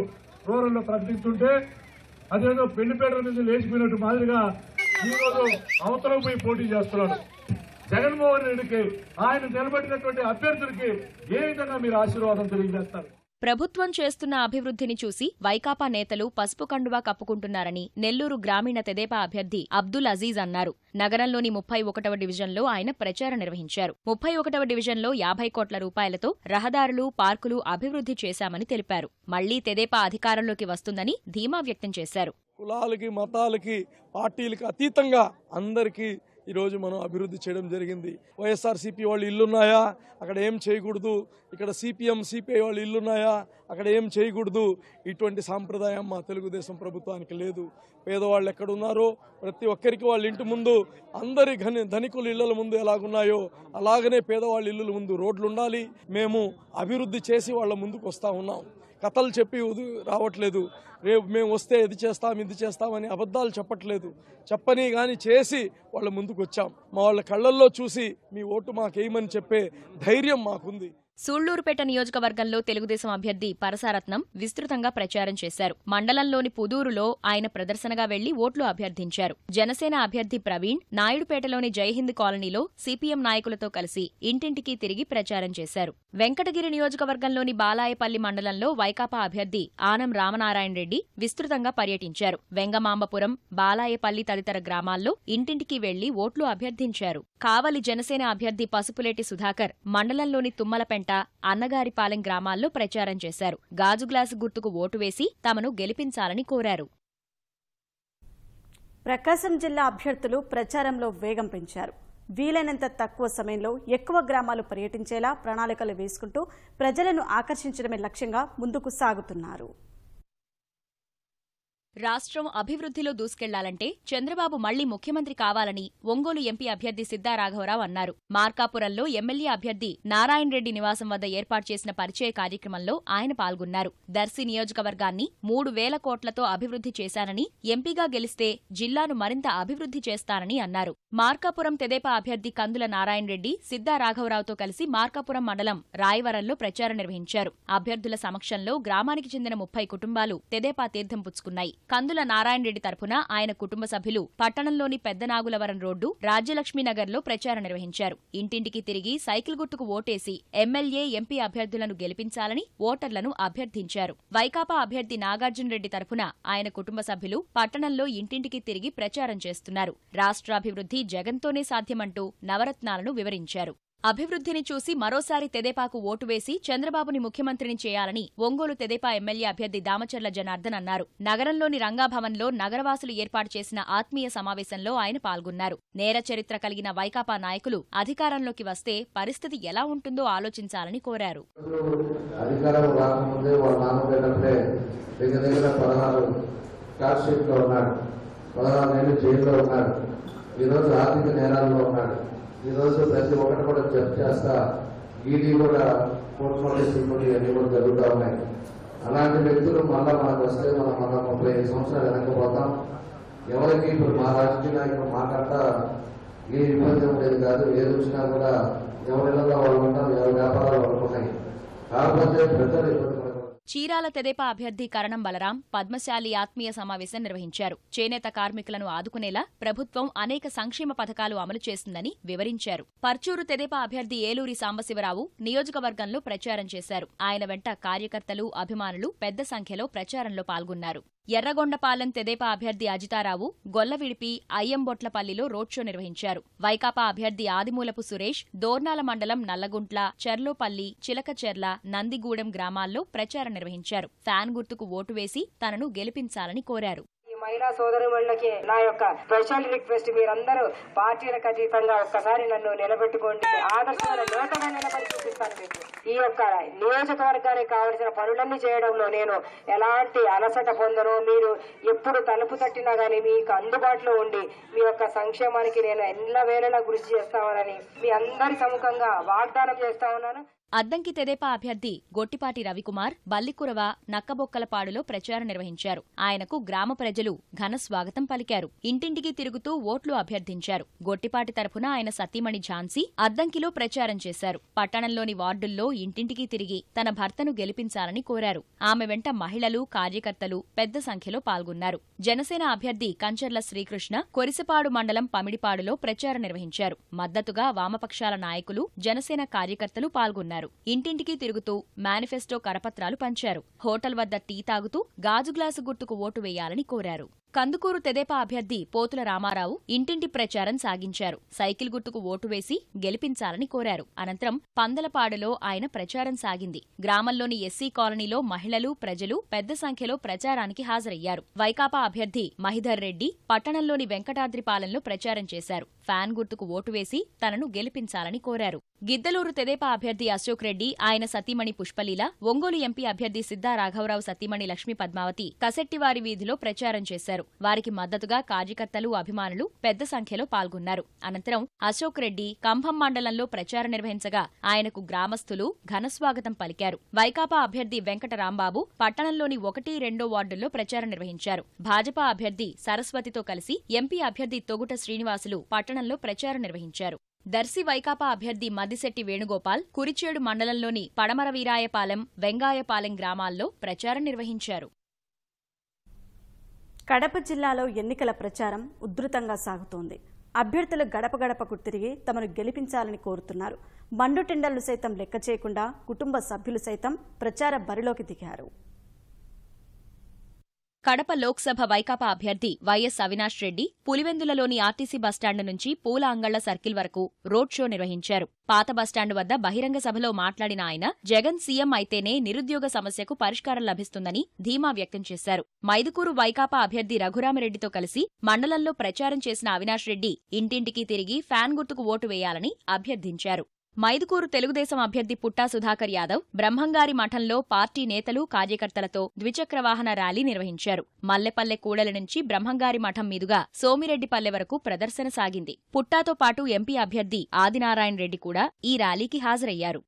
రూరల్లో ప్రకటిస్తుంటే అదేదో పెళ్లిపేటల నుంచి లేచిపోయినట్టు మాదిరిగా ఈ రోజు అవతలకు పోయి పోటీ చేస్తున్నాడు. జగన్మోహన్ రెడ్డికి, ఆయన నిలబెట్టినటువంటి అభ్యర్థులకి ఏ విధంగా మీరు ఆశీర్వాదం తెలియజేస్తారు? ప్రభుత్వం చేస్తున్న అభివృద్ధిని చూసి వైకాపా నేతలు పసుపు కండువా కప్పుకుంటున్నారని నెల్లూరు గ్రామీణ తెదేపా అభ్యర్థి అబ్దుల్ అజీజ్ అన్నారు. నగరంలోని 31వ డివిజన్లో ఆయన ప్రచారం నిర్వహించారు. 31వ డివిజన్లో 50 కోట్ల రూపాయలతో రహదారులు, పార్కులు అభివృద్ధి చేశామని తెలిపారు. మళ్లీ తెదేపా అధికారంలోకి వస్తుందని ధీమా వ్యక్తం చేశారు. కులాలకి, మతాలకి, పార్టీలకి అతీతంగా అందరికీ ఈరోజు మనం అభివృద్ధి చేయడం జరిగింది. వైఎస్ఆర్సీపీ వాళ్ళు ఇల్లున్నాయా, అక్కడ ఏం చేయకూడదు, ఇక్కడ సిపిఎం, సిపిఐ వాళ్ళు ఇల్లున్నాయా, అక్కడ ఏం చేయకూడదు, ఇటువంటి సాంప్రదాయం మా తెలుగుదేశం ప్రభుత్వానికి లేదు. పేదవాళ్ళు ఎక్కడున్నారో ప్రతి ఒక్కరికి వాళ్ళ ఇంటి ముందు, అందరి ధనికుల ఇళ్ల ముందు ఎలాగున్నాయో అలాగనే పేదవాళ్ళ ఇళ్ళ ముందు రోడ్లు ఉండాలి. మేము అభివృద్ధి చేసి వాళ్ళ ముందుకు వస్తూ ఉన్నాం. కథలు చెప్పి రావట్లేదు. రేపు మేము వస్తే ఇది చేస్తామని అబద్ధాలు చెప్పట్లేదు. చెప్పని కానీ చేసి వాళ్ళ ముందుకు వచ్చాం. మా వాళ్ళ కళ్ళల్లో చూసి మీ ఓటు మాకేయమని చెప్పే ధైర్యం మాకుంది. సూళ్లూరుపేట నియోజకవర్గంలో తెలుగుదేశం అభ్యర్థి పరసారత్నం విస్తృతంగా ప్రచారం చేశారు. మండలంలోని పుదూరులో ఆయన ప్రదర్శనగా వెళ్లి ఓట్లు అభ్యర్థించారు. జనసేన అభ్యర్థి ప్రవీణ్ నాయుడుపేటలోని జైహింద్ కాలనీలో సిపిఎం నాయకులతో కలిసి ఇంటింటికి తిరిగి ప్రచారం చేశారు. వెంకటగిరి నియోజకవర్గంలోని బాలాయపల్లి మండలంలో వైకాపా అభ్యర్థి ఆనం రామనారాయణ రెడ్డి విస్తృతంగా పర్యటించారు. వెంగమాంబపురం, బాలాయపల్లి తదితర గ్రామాల్లో ఇంటింటికి వెళ్లి ఓట్లు అభ్యర్థించారు. కావలి జనసేన అభ్యర్థి పసుపులేటి సుధాకర్ మండలంలోని తుమ్మలపెంట, కొత్తపేట, అన్నగారిపాలెం గ్రామాల్లో ప్రచారం చేశారు. గాజు గ్లాసు గుర్తుకు ఓటు వేసి తమను గెలిపించాలని కోరారు. ప్రకాశం జిల్లా అభ్యర్థులు ప్రచారంలో వేగం పెంచారు. వీలైనంత తక్కువ సమయంలో ఎక్కువ గ్రామాలు పర్యటించేలా ప్రణాళికలు వేసుకుంటూ ప్రజలను ఆకర్షించడమే లక్ష్యంగా ముందుకు సాగుతున్నారు. రాష్ట్రం అభివృద్ధిలో దూసుకెళ్లాలంటే చంద్రబాబు మళ్లీ ముఖ్యమంత్రి కావాలని ఒంగోలు ఎంపీ అభ్యర్థి సిద్ధా రాఘవరావు అన్నారు. మార్కాపురంలో ఎమ్మెల్యే అభ్యర్థి నారాయణ రెడ్డి నివాసం వద్ద ఏర్పాటు చేసిన పరిచయ కార్యక్రమంలో ఆయన పాల్గొన్నారు. దర్శి నియోజకవర్గాన్ని 3,000 కోట్లతో అభివృద్ధి చేశానని, ఎంపీగా గెలిస్తే జిల్లాను మరింత అభివృద్ధి చేస్తానని అన్నారు. మార్కాపురం తెదేపా అభ్యర్థి కందుల నారాయణ రెడ్డి సిద్ధా రాఘవరావుతో కలిసి మార్కాపురం మండలం రాయవరంలో ప్రచారం నిర్వహించారు. అభ్యర్థుల సమక్షంలో గ్రామానికి చెందిన 30 కుటుంబాలు తెదేపా తీర్థం పుచ్చుకున్నాయి. కందుల నారాయణ రెడ్డి తరపున ఆయన కుటుంబ సభ్యులు పట్టణంలోని పెద్దనాగులవరం రోడ్డు, రాజ్యలక్ష్మీనగర్లో ప్రచారం నిర్వహించారు. ఇంటింటికి తిరిగి సైకిల్ గుర్తుకు ఓటేసి ఎమ్మెల్యే, ఎంపీ అభ్యర్థులను గెలిపించాలని ఓటర్లను అభ్యర్థించారు. వైకాపా అభ్యర్థి నాగార్జున రెడ్డి తరపున ఆయన కుటుంబ సభ్యులు పట్టణంలో ఇంటింటికి తిరిగి ప్రచారం చేస్తున్నారు. రాష్ట్రాభివృద్ధి జగన్తోనే సాధ్యమంటూ నవరత్నాలను వివరించారు. అభివృద్ధిని చూసి మరోసారి తెదేపాకు ఓటు వేసి చంద్రబాబుని ముఖ్యమంత్రిని చేయాలని ఒంగోలు తెదేపా ఎమ్మెల్యే అభ్యర్థి దామచర్ల జనార్దన్ అన్నారు. నగరంలోని రంగాభవన్లో నగరవాసులు ఏర్పాటు చేసిన ఆత్మీయ సమావేశంలో ఆయన పాల్గొన్నారు. నేర చరిత్ర కలిగిన వైకాపా నాయకులు అధికారంలోకి వస్తే పరిస్థితి ఎలా ఉంటుందో ఆలోచించాలని కోరారు. అధికారం రాకముందే వాళ్ళ నాన్నగారే దగ్గర 16 చార్జ్షీట్లో ఉన్నాడు, 16 నెలలు జైల్లో ఉన్నాడు. ఈరోజు ఆర్థిక నేరాల్లో ఉన్నాడు. ఈరోజు ప్రతి ఒక్కటి కూడా జప్తు చేస్తా, ఈడీ కూడా కోర్టు నోటీసులు అన్ని కూడా జరుగుతూ ఉన్నాయి. అలాంటి వ్యక్తులు మళ్ళా మనకు వస్తే మనం 35 సంవత్సరాలు వెనకపోతాం. ఎవరికి ఇప్పుడు మా రాజకీయ నాయకులు మాట్లాడతా ఏ ఇబ్బంది ఉండేది కాదు. ఏది వచ్చినా కూడా ఎవరిలో వాళ్ళు ఉంటారు, ఎవరి వ్యాపారాలు వాళ్ళు ఉన్నాయి. కాకపోతే ప్రజలు ఇబ్బంది. చీరాల తెదేపా అభ్యర్థి కరణం బలరాం పద్మశాలి ఆత్మీయ సమావేశం నిర్వహించారు. చేనేత కార్మికులను ఆదుకునేలా ప్రభుత్వం అనేక సంక్షేమ పథకాలు అమలు చేస్తుందని వివరించారు. పర్చూరు తెదేపా అభ్యర్థి ఏలూరి సాంబశివరావు నియోజకవర్గంలో ప్రచారం చేశారు. ఆయన వెంట కార్యకర్తలు, అభిమానులు పెద్ద సంఖ్యలో ప్రచారంలో పాల్గొన్నారు. ఎర్రగొండపాలెం తెదేపా అభ్యర్థి అజితారావు గొల్లవిడిపి, అయ్యంబొట్లపల్లిలో రోడ్ షో నిర్వహించారు. వైకాపా అభ్యర్థి ఆదిమూలపు సురేష్ దోర్నాల మండలం నల్లగుంట్ల, చెర్లోపల్లి, చిలకచెర్ల, నందిగూడెం గ్రామాల్లో ప్రచారం నిర్వహించారు. ఫ్యాన్ గుర్తుకు ఓటు వేసి తనను గెలిపించాలని కోరారు. మహిళా సోదరులకి నా యొక్క స్పెషల్ రిక్వెస్ట్, మీరందరూ పార్టీలకు అతీతంగా ఒక్కసారి నన్ను నిలబెట్టుకోండి. ఆదర్శమైన నేతగా నిలబడి చూపిస్తాను. మీకు ఈ యొక్క నియోజకవర్గానికి కావలసిన పనులన్నీ చేయడంలో నేను ఎలాంటి అలసట పొందను. మీరు ఎప్పుడు తలుపు తట్టినా గానీ మీకు అందుబాటులో ఉండి మీ యొక్క సంక్షేమానికి నేను ఎల్లవేళలా కృషి చేస్తామని మీ అందరి సముఖంగా వాగ్దానం చేస్తా ఉన్నాను. అద్దంకి తెదేపా అభ్యర్థి గొట్టిపాటి రవికుమార్ బల్లికురవ, నక్కబొక్కలపాడులో ప్రచారం నిర్వహించారు. ఆయనకు గ్రామ ప్రజలు ఘన స్వాగతం పలికారు. ఇంటింటికి తిరుగుతూ ఓట్లు అభ్యర్థించారు. గొట్టిపాటి తరఫున ఆయన సతీమణి ఝాన్సీ అద్దంకిలో ప్రచారం చేశారు. పట్టణంలోని వార్డుల్లో ఇంటింటికి తిరిగి తన భర్తను గెలిపించాలని కోరారు. ఆమె వెంట మహిళలు, కార్యకర్తలు పెద్ద సంఖ్యలో పాల్గొన్నారు. జనసేన అభ్యర్థి కంచర్ల శ్రీకృష్ణ కొరిసపాడు మండలం పమిడిపాడులో ప్రచారం నిర్వహించారు. మద్దతుగా వామపక్షాల నాయకులు, జనసేన కార్యకర్తలు పాల్గొన్నారు. ఇంటింటికి తిరుగుతూ మేనిఫెస్టో కరపత్రాలు పంచారు. హోటల్ వద్ద టీ తాగుతూ గాజు గ్లాసు గుర్తుకు ఓటు వేయాలని కోరారు. కందుకూరు తెదేపా అభ్యర్థి పోతుల రామారావు ఇంటింటి ప్రచారం సాగించారు. సైకిల్ గుర్తుకు ఓటు వేసి గెలిపించాలని కోరారు. అనంతరం పందలపాడులో ఆయన ప్రచారం సాగింది. గ్రామంలోని ఎస్సీ కాలనీలో మహిళలు, ప్రజలు పెద్ద సంఖ్యలో ప్రచారానికి హాజరయ్యారు. వైకాపా అభ్యర్థి మహిధర్ రెడ్డి పట్టణంలోని వెంకటాద్రిపాలెంలో ప్రచారం చేశారు. ఫ్యాన్ గుర్తుకు ఓటు వేసి తనను గెలిపించాలని కోరారు. గిద్దలూరు తెదేపా అభ్యర్థి అశోక్ రెడ్డి, ఆయన సతీమణి పుష్పలీల, ఒంగోలు ఎంపీ అభ్యర్థి సిద్ధా రాఘవరావు సతీమణి లక్ష్మీ పద్మావతి కసెట్టివారి వీధిలో ప్రచారం చేశారు. వారికి మద్దతుగా కార్యకర్తలు, అభిమానులు పెద్ద సంఖ్యలో పాల్గొన్నారు. అనంతరం అశోక్ రెడ్డి కంభం మండలంలో ప్రచారం నిర్వహించగా ఆయనకు గ్రామస్తులు ఘనస్వాగతం పలికారు. వైకాపా అభ్యర్థి వెంకట రాంబాబు పట్టణంలోని 1, 2 వార్డుల్లో ప్రచారం నిర్వహించారు. భాజపా అభ్యర్థి సరస్వతితో కలిసి ఎంపీ అభ్యర్థి తొగుట శ్రీనివాసులు పట్టణంలో ప్రచారం నిర్వహించారు. దర్శి వైకాపా అభ్యర్థి మద్దిశెట్టి వేణుగోపాల్ కురిచేడు మండలంలోని పడమర వీరాయపాలెం, వెంగాయపాలెం గ్రామాల్లో ప్రచారం నిర్వహించారు. కడప జిల్లాలో ఎన్నికల ప్రచారం ఉధృతంగా సాగుతోంది. అభ్యర్థులు గడప గడపకు తిరిగి తమను గెలిపించాలని కోరుతున్నారు. మండు టెండర్లు సైతం లెక్క చేయకుండా కుటుంబ సభ్యులు సైతం ప్రచార బరిలోకి దిగారు. కడప లోక్సభ వైకాపా అభ్యర్థి వైఎస్ అవినాష్ రెడ్డి పులివెందులలోని ఆర్టీసీ బస్టాండ్ నుంచి పూల అంగళ్ల సర్కిల్ వరకు రోడ్ షో నిర్వహించారు. పాత బస్టాండ్ వద్ద బహిరంగ సభలో మాట్లాడిన ఆయన జగన్ సీఎం అయితేనే నిరుద్యోగ సమస్యకు పరిష్కారం లభిస్తుందని ధీమా వ్యక్తం చేశారు. మైదుకూరు వైకాపా అభ్యర్థి రఘురామిరెడ్డితో కలిసి మండలంలో ప్రచారం చేసిన అవినాష్ రెడ్డి ఇంటింటికి తిరిగి ఫ్యాన్ గుర్తుకు ఓటు వేయాలని అభ్యర్థించారు. మైదుకూరు తెలుగుదేశం అభ్యర్థి పుట్టా సుధాకర్ యాదవ్ బ్రహ్మంగారి మఠంలో పార్టీ నేతలు కార్యకర్తలతో ద్విచక్ర వాహన ర్యాలీ నిర్వహించారు. మల్లెపల్లె కూడలి నుంచి బ్రహ్మంగారి మఠం మీదుగా సోమిరెడ్డిపల్లె వరకు ప్రదర్శన సాగింది. పుట్టాతో పాటు ఎంపీ అభ్యర్థి ఆదినారాయణ రెడ్డి కూడా ఈ ర్యాలీకి హాజరయ్యారు.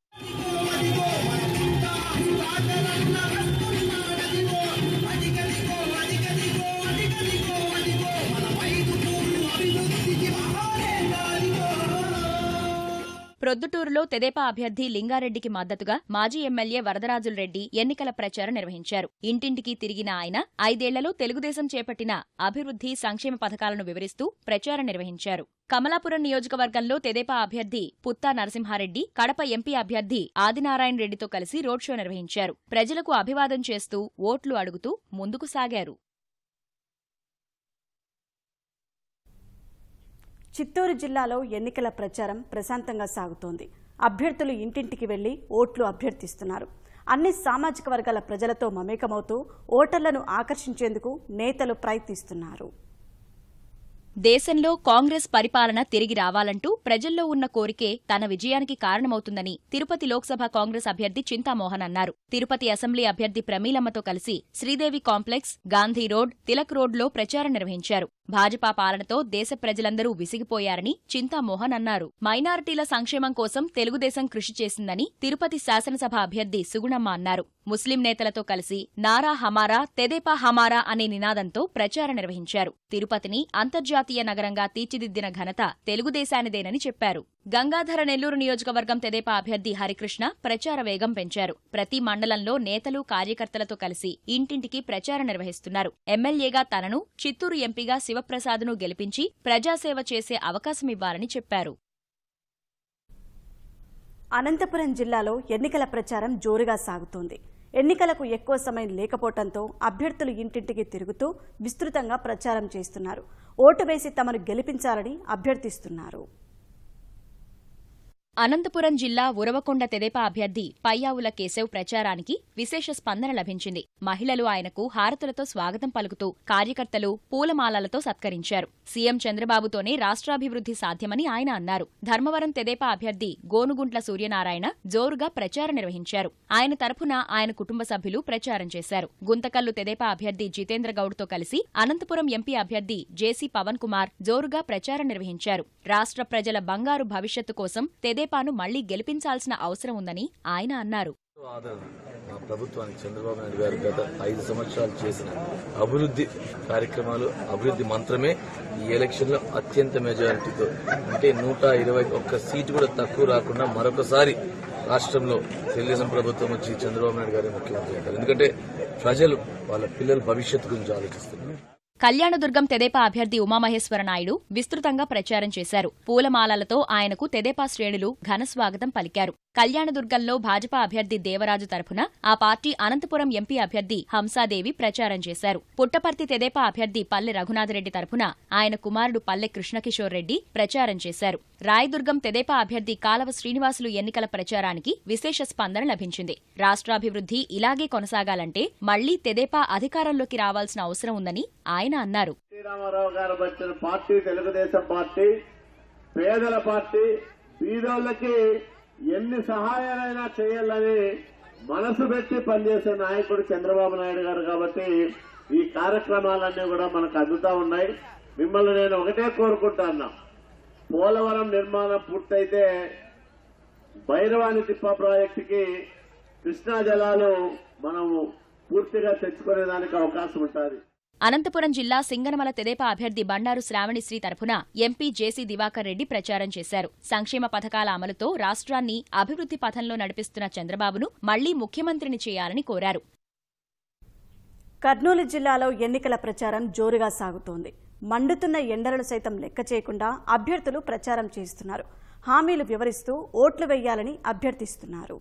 ప్రొద్దుటూరులో తెదేపా అభ్యర్థి లింగారెడ్డికి మద్దతుగా మాజీ ఎమ్మెల్యే వరదరాజులరెడ్డి ఎన్నికల ప్రచారం నిర్వహించారు. ఇంటింటికి తిరిగిన ఆయన 5 ఏళ్లలో తెలుగుదేశం చేపట్టిన అభివృద్ధి సంక్షేమ పథకాలను వివరిస్తూ ప్రచారం నిర్వహించారు. కమలాపురం నియోజకవర్గంలో తెదేపా అభ్యర్థి పుత్తా నరసింహారెడ్డి కడప ఎంపీ అభ్యర్థి ఆదినారాయణ రెడ్డితో కలిసి రోడ్ షో నిర్వహించారు. ప్రజలకు అభివాదం చేస్తూ ఓట్లు అడుగుతూ ముందుకు సాగారు. చిత్తూరు జిల్లాలో ఎన్నికల ప్రచారం ప్రశాంతంగా సాగుతోంది. అభ్యర్థులు ఇంటింటికి వెళ్లి ఓట్లు అభ్యర్థిస్తున్నారు. అన్ని సామాజిక వర్గాల ప్రజలతో మమేకమవుతూ ఓటర్లను ఆకర్షించేందుకు నేతలు ప్రయత్నిస్తున్నారు. దేశంలో కాంగ్రెస్ పరిపాలన తిరిగి రావాలంటూ ప్రజల్లో ఉన్న కోరికే తన విజయానికి కారణమవుతుందని తిరుపతి లోక్సభ కాంగ్రెస్ అభ్యర్థి చింతామోహన్ అన్నారు. తిరుపతి అసెంబ్లీ అభ్యర్థి ప్రమీలమ్మతో కలిసి శ్రీదేవి కాంప్లెక్స్, గాంధీ రోడ్, తిలక్ రోడ్లో ప్రచారం నిర్వహించారు. భాజపా పాలనతో దేశ ప్రజలందరూ విసిగిపోయారని చింతామోహన్ అన్నారు. మైనారిటీల సంక్షేమం కోసం తెలుగుదేశం కృషి చేసిందని తిరుపతి శాసనసభ అభ్యర్థి సుగుణమ్మ అన్నారు. ముస్లిం నేతలతో కలిసి నారా హమారా, తెదేపా హమారా అనే నినాదంతో ప్రచారం నిర్వహించారు. తిరుపతిని అంతర్జాతీయ నగరంగా తీర్చిదిద్దిన ఘనత తెలుగుదేశానిదేనని చెప్పారు. గంగాధర నెల్లూరు నియోజకవర్గం తెదేపా అభ్యర్థి హరికృష్ణ ప్రచార వేగం పెంచారు. ప్రతి మండలంలో నేతలు కార్యకర్తలతో కలిసి ఇంటింటికి ప్రచారం నిర్వహిస్తున్నారు. ఎమ్మెల్యేగా తనను, చిత్తూరు ఎంపీగా శివప్రసాద్ను గెలిపించి ప్రజాసేవ చేసే అవకాశమివ్వాలని చెప్పారు. అనంతపురం జిల్లాలో ఎన్నికల ప్రచారం జోరుగా సాగుతోంది. ఎన్నికలకు ఎక్కువ సమయం లేకపోవడంతో అభ్యర్థులు ఇంటింటికి తిరుగుతూ విస్తృతంగా ప్రచారం చేస్తున్నారు. ఓటు వేసి తమను గెలిపించాలని అభ్యర్థిస్తున్నారు. అనంతపురం జిల్లా ఉరవకొండ తెదేపా అభ్యర్థి పయ్యావుల కేశవ్ ప్రచారానికి విశేష స్పందన లభించింది. మహిళలు ఆయనకు హారతులతో స్వాగతం పలుకుతూ కార్యకర్తలు పూలమాలలతో సత్కరించారు. సీఎం చంద్రబాబుతోనే రాష్ట్రాభివృద్ధి సాధ్యమని ఆయన అన్నారు. ధర్మవరం తెదేపా అభ్యర్థి గోనుగుంట్ల సూర్యనారాయణ జోరుగా ప్రచారం నిర్వహించారు. ఆయన తరఫున ఆయన కుటుంబ సభ్యులు ప్రచారం చేశారు. గుంతకల్లు తెదేపా అభ్యర్థి జితేంద్ర గౌడ్తో కలిసి అనంతపురం ఎంపీ అభ్యర్థి జేసీ పవన్ కుమార్ జోరుగా ప్రచారం నిర్వహించారు. రాష్ట్ర ప్రజల బంగారు భవిష్యత్తు కోసం తెదేపాను మళ్లీ గెలిపించాల్సిన అవసరం ఉందని ఆయన అన్నారు. మా ప్రభుత్వానికి చంద్రబాబు నాయుడు గారు గత 5 సంవత్సరాలు చేసిన అభివృద్ధి కార్యక్రమాలు, అభివృద్ధి మంత్రమే ఈ ఎలక్షన్ లో అత్యంత మెజారిటీతో, అంటే 121 సీటు కూడా తక్కువ రాకుండా మరొకసారి రాష్ట్రంలో తెలుగుదేశం ప్రభుత్వం వచ్చి చంద్రబాబు నాయుడు గారి ముఖ్యమంత్రి అవుతారు. ఎందుకంటే ప్రజలు వాళ్ళ పిల్లల భవిష్యత్తు గురించి ఆలోచిస్తున్నారు. కళ్యాణదుర్గం తెదేపా అభ్యర్థి ఉమామహేశ్వర నాయుడు విస్తృతంగా ప్రచారం చేశారు. పూలమాలలతో ఆయనకు తెదేపా శ్రేణులు ఘనస్వాగతం పలికారు. కళ్యాణదుర్గంలో భాజపా అభ్యర్థి దేవరాజు తరఫున ఆ పార్టీ అనంతపురం ఎంపీ అభ్యర్థి హంసాదేవి ప్రచారం చేశారు. పుట్టపర్తి తెదేపా అభ్యర్థి పల్లె రఘునాథరెడ్డి తరఫున ఆయన కుమారుడు పల్లె కృష్ణకిషోర్ రెడ్డి ప్రచారం చేశారు. రాయదుర్గం తెదేపా అభ్యర్థి కాలవ శ్రీనివాసులు ఎన్నికల ప్రచారానికి విశేష స్పందన లభించింది. రాష్ట్రాభివృద్ధి ఇలాగే కొనసాగాలంటే మళ్లీ తెదేపా అధికారంలోకి రావాల్సిన అవసరం ఉందని ఆయన అన్నారు. శ్రీరామారావు గారు వచ్చిన పార్టీ తెలుగుదేశం పార్టీ, పేదల పార్టీ, బీదోళ్లకి ఎన్ని సహాయాలైనా చేయాలని మనసు పెట్టి పనిచేసే నాయకుడు చంద్రబాబు నాయుడు గారు. కాబట్టి ఈ కార్యక్రమాలన్నీ కూడా మనకు అందుతా ఉన్నాయి. మిమ్మల్ని నేను ఒకటే కోరుకుంటున్నా, పోలవరం నిర్మాణం పూర్తయితే భైరవాణి తిప్ప ప్రాజెక్టుకి కృష్ణా జలాలు మనము పూర్తిగా తెచ్చుకునేదానికి అవకాశం ఉంటుంది. అనంతపురం జిల్లా సింగనమల తెదేపా అభ్యర్థి బండారు శ్రావణిశ్రీ తరఫున ఎంపీ జేసీ దివాకర్ రెడ్డి ప్రచారం చేశారు. సంక్షేమ పథకాల అమలుతో రాష్ట్రాన్ని అభివృద్ధి పథంలో నడిపిస్తున్న చంద్రబాబును మళ్లీ ముఖ్యమంత్రిని చేయాలని కోరారు. కర్నూలు జిల్లాలో ఎన్నికల ప్రచారం జోరుగా సాగుతోంది. మండుతున్న ఎండలను సైతం లెక్క చేయకుండా అభ్యర్థులు ప్రచారం చేస్తున్నారు. హామీలు వివరిస్తూ ఓట్లు వేయాలని అభ్యర్థిస్తున్నారు.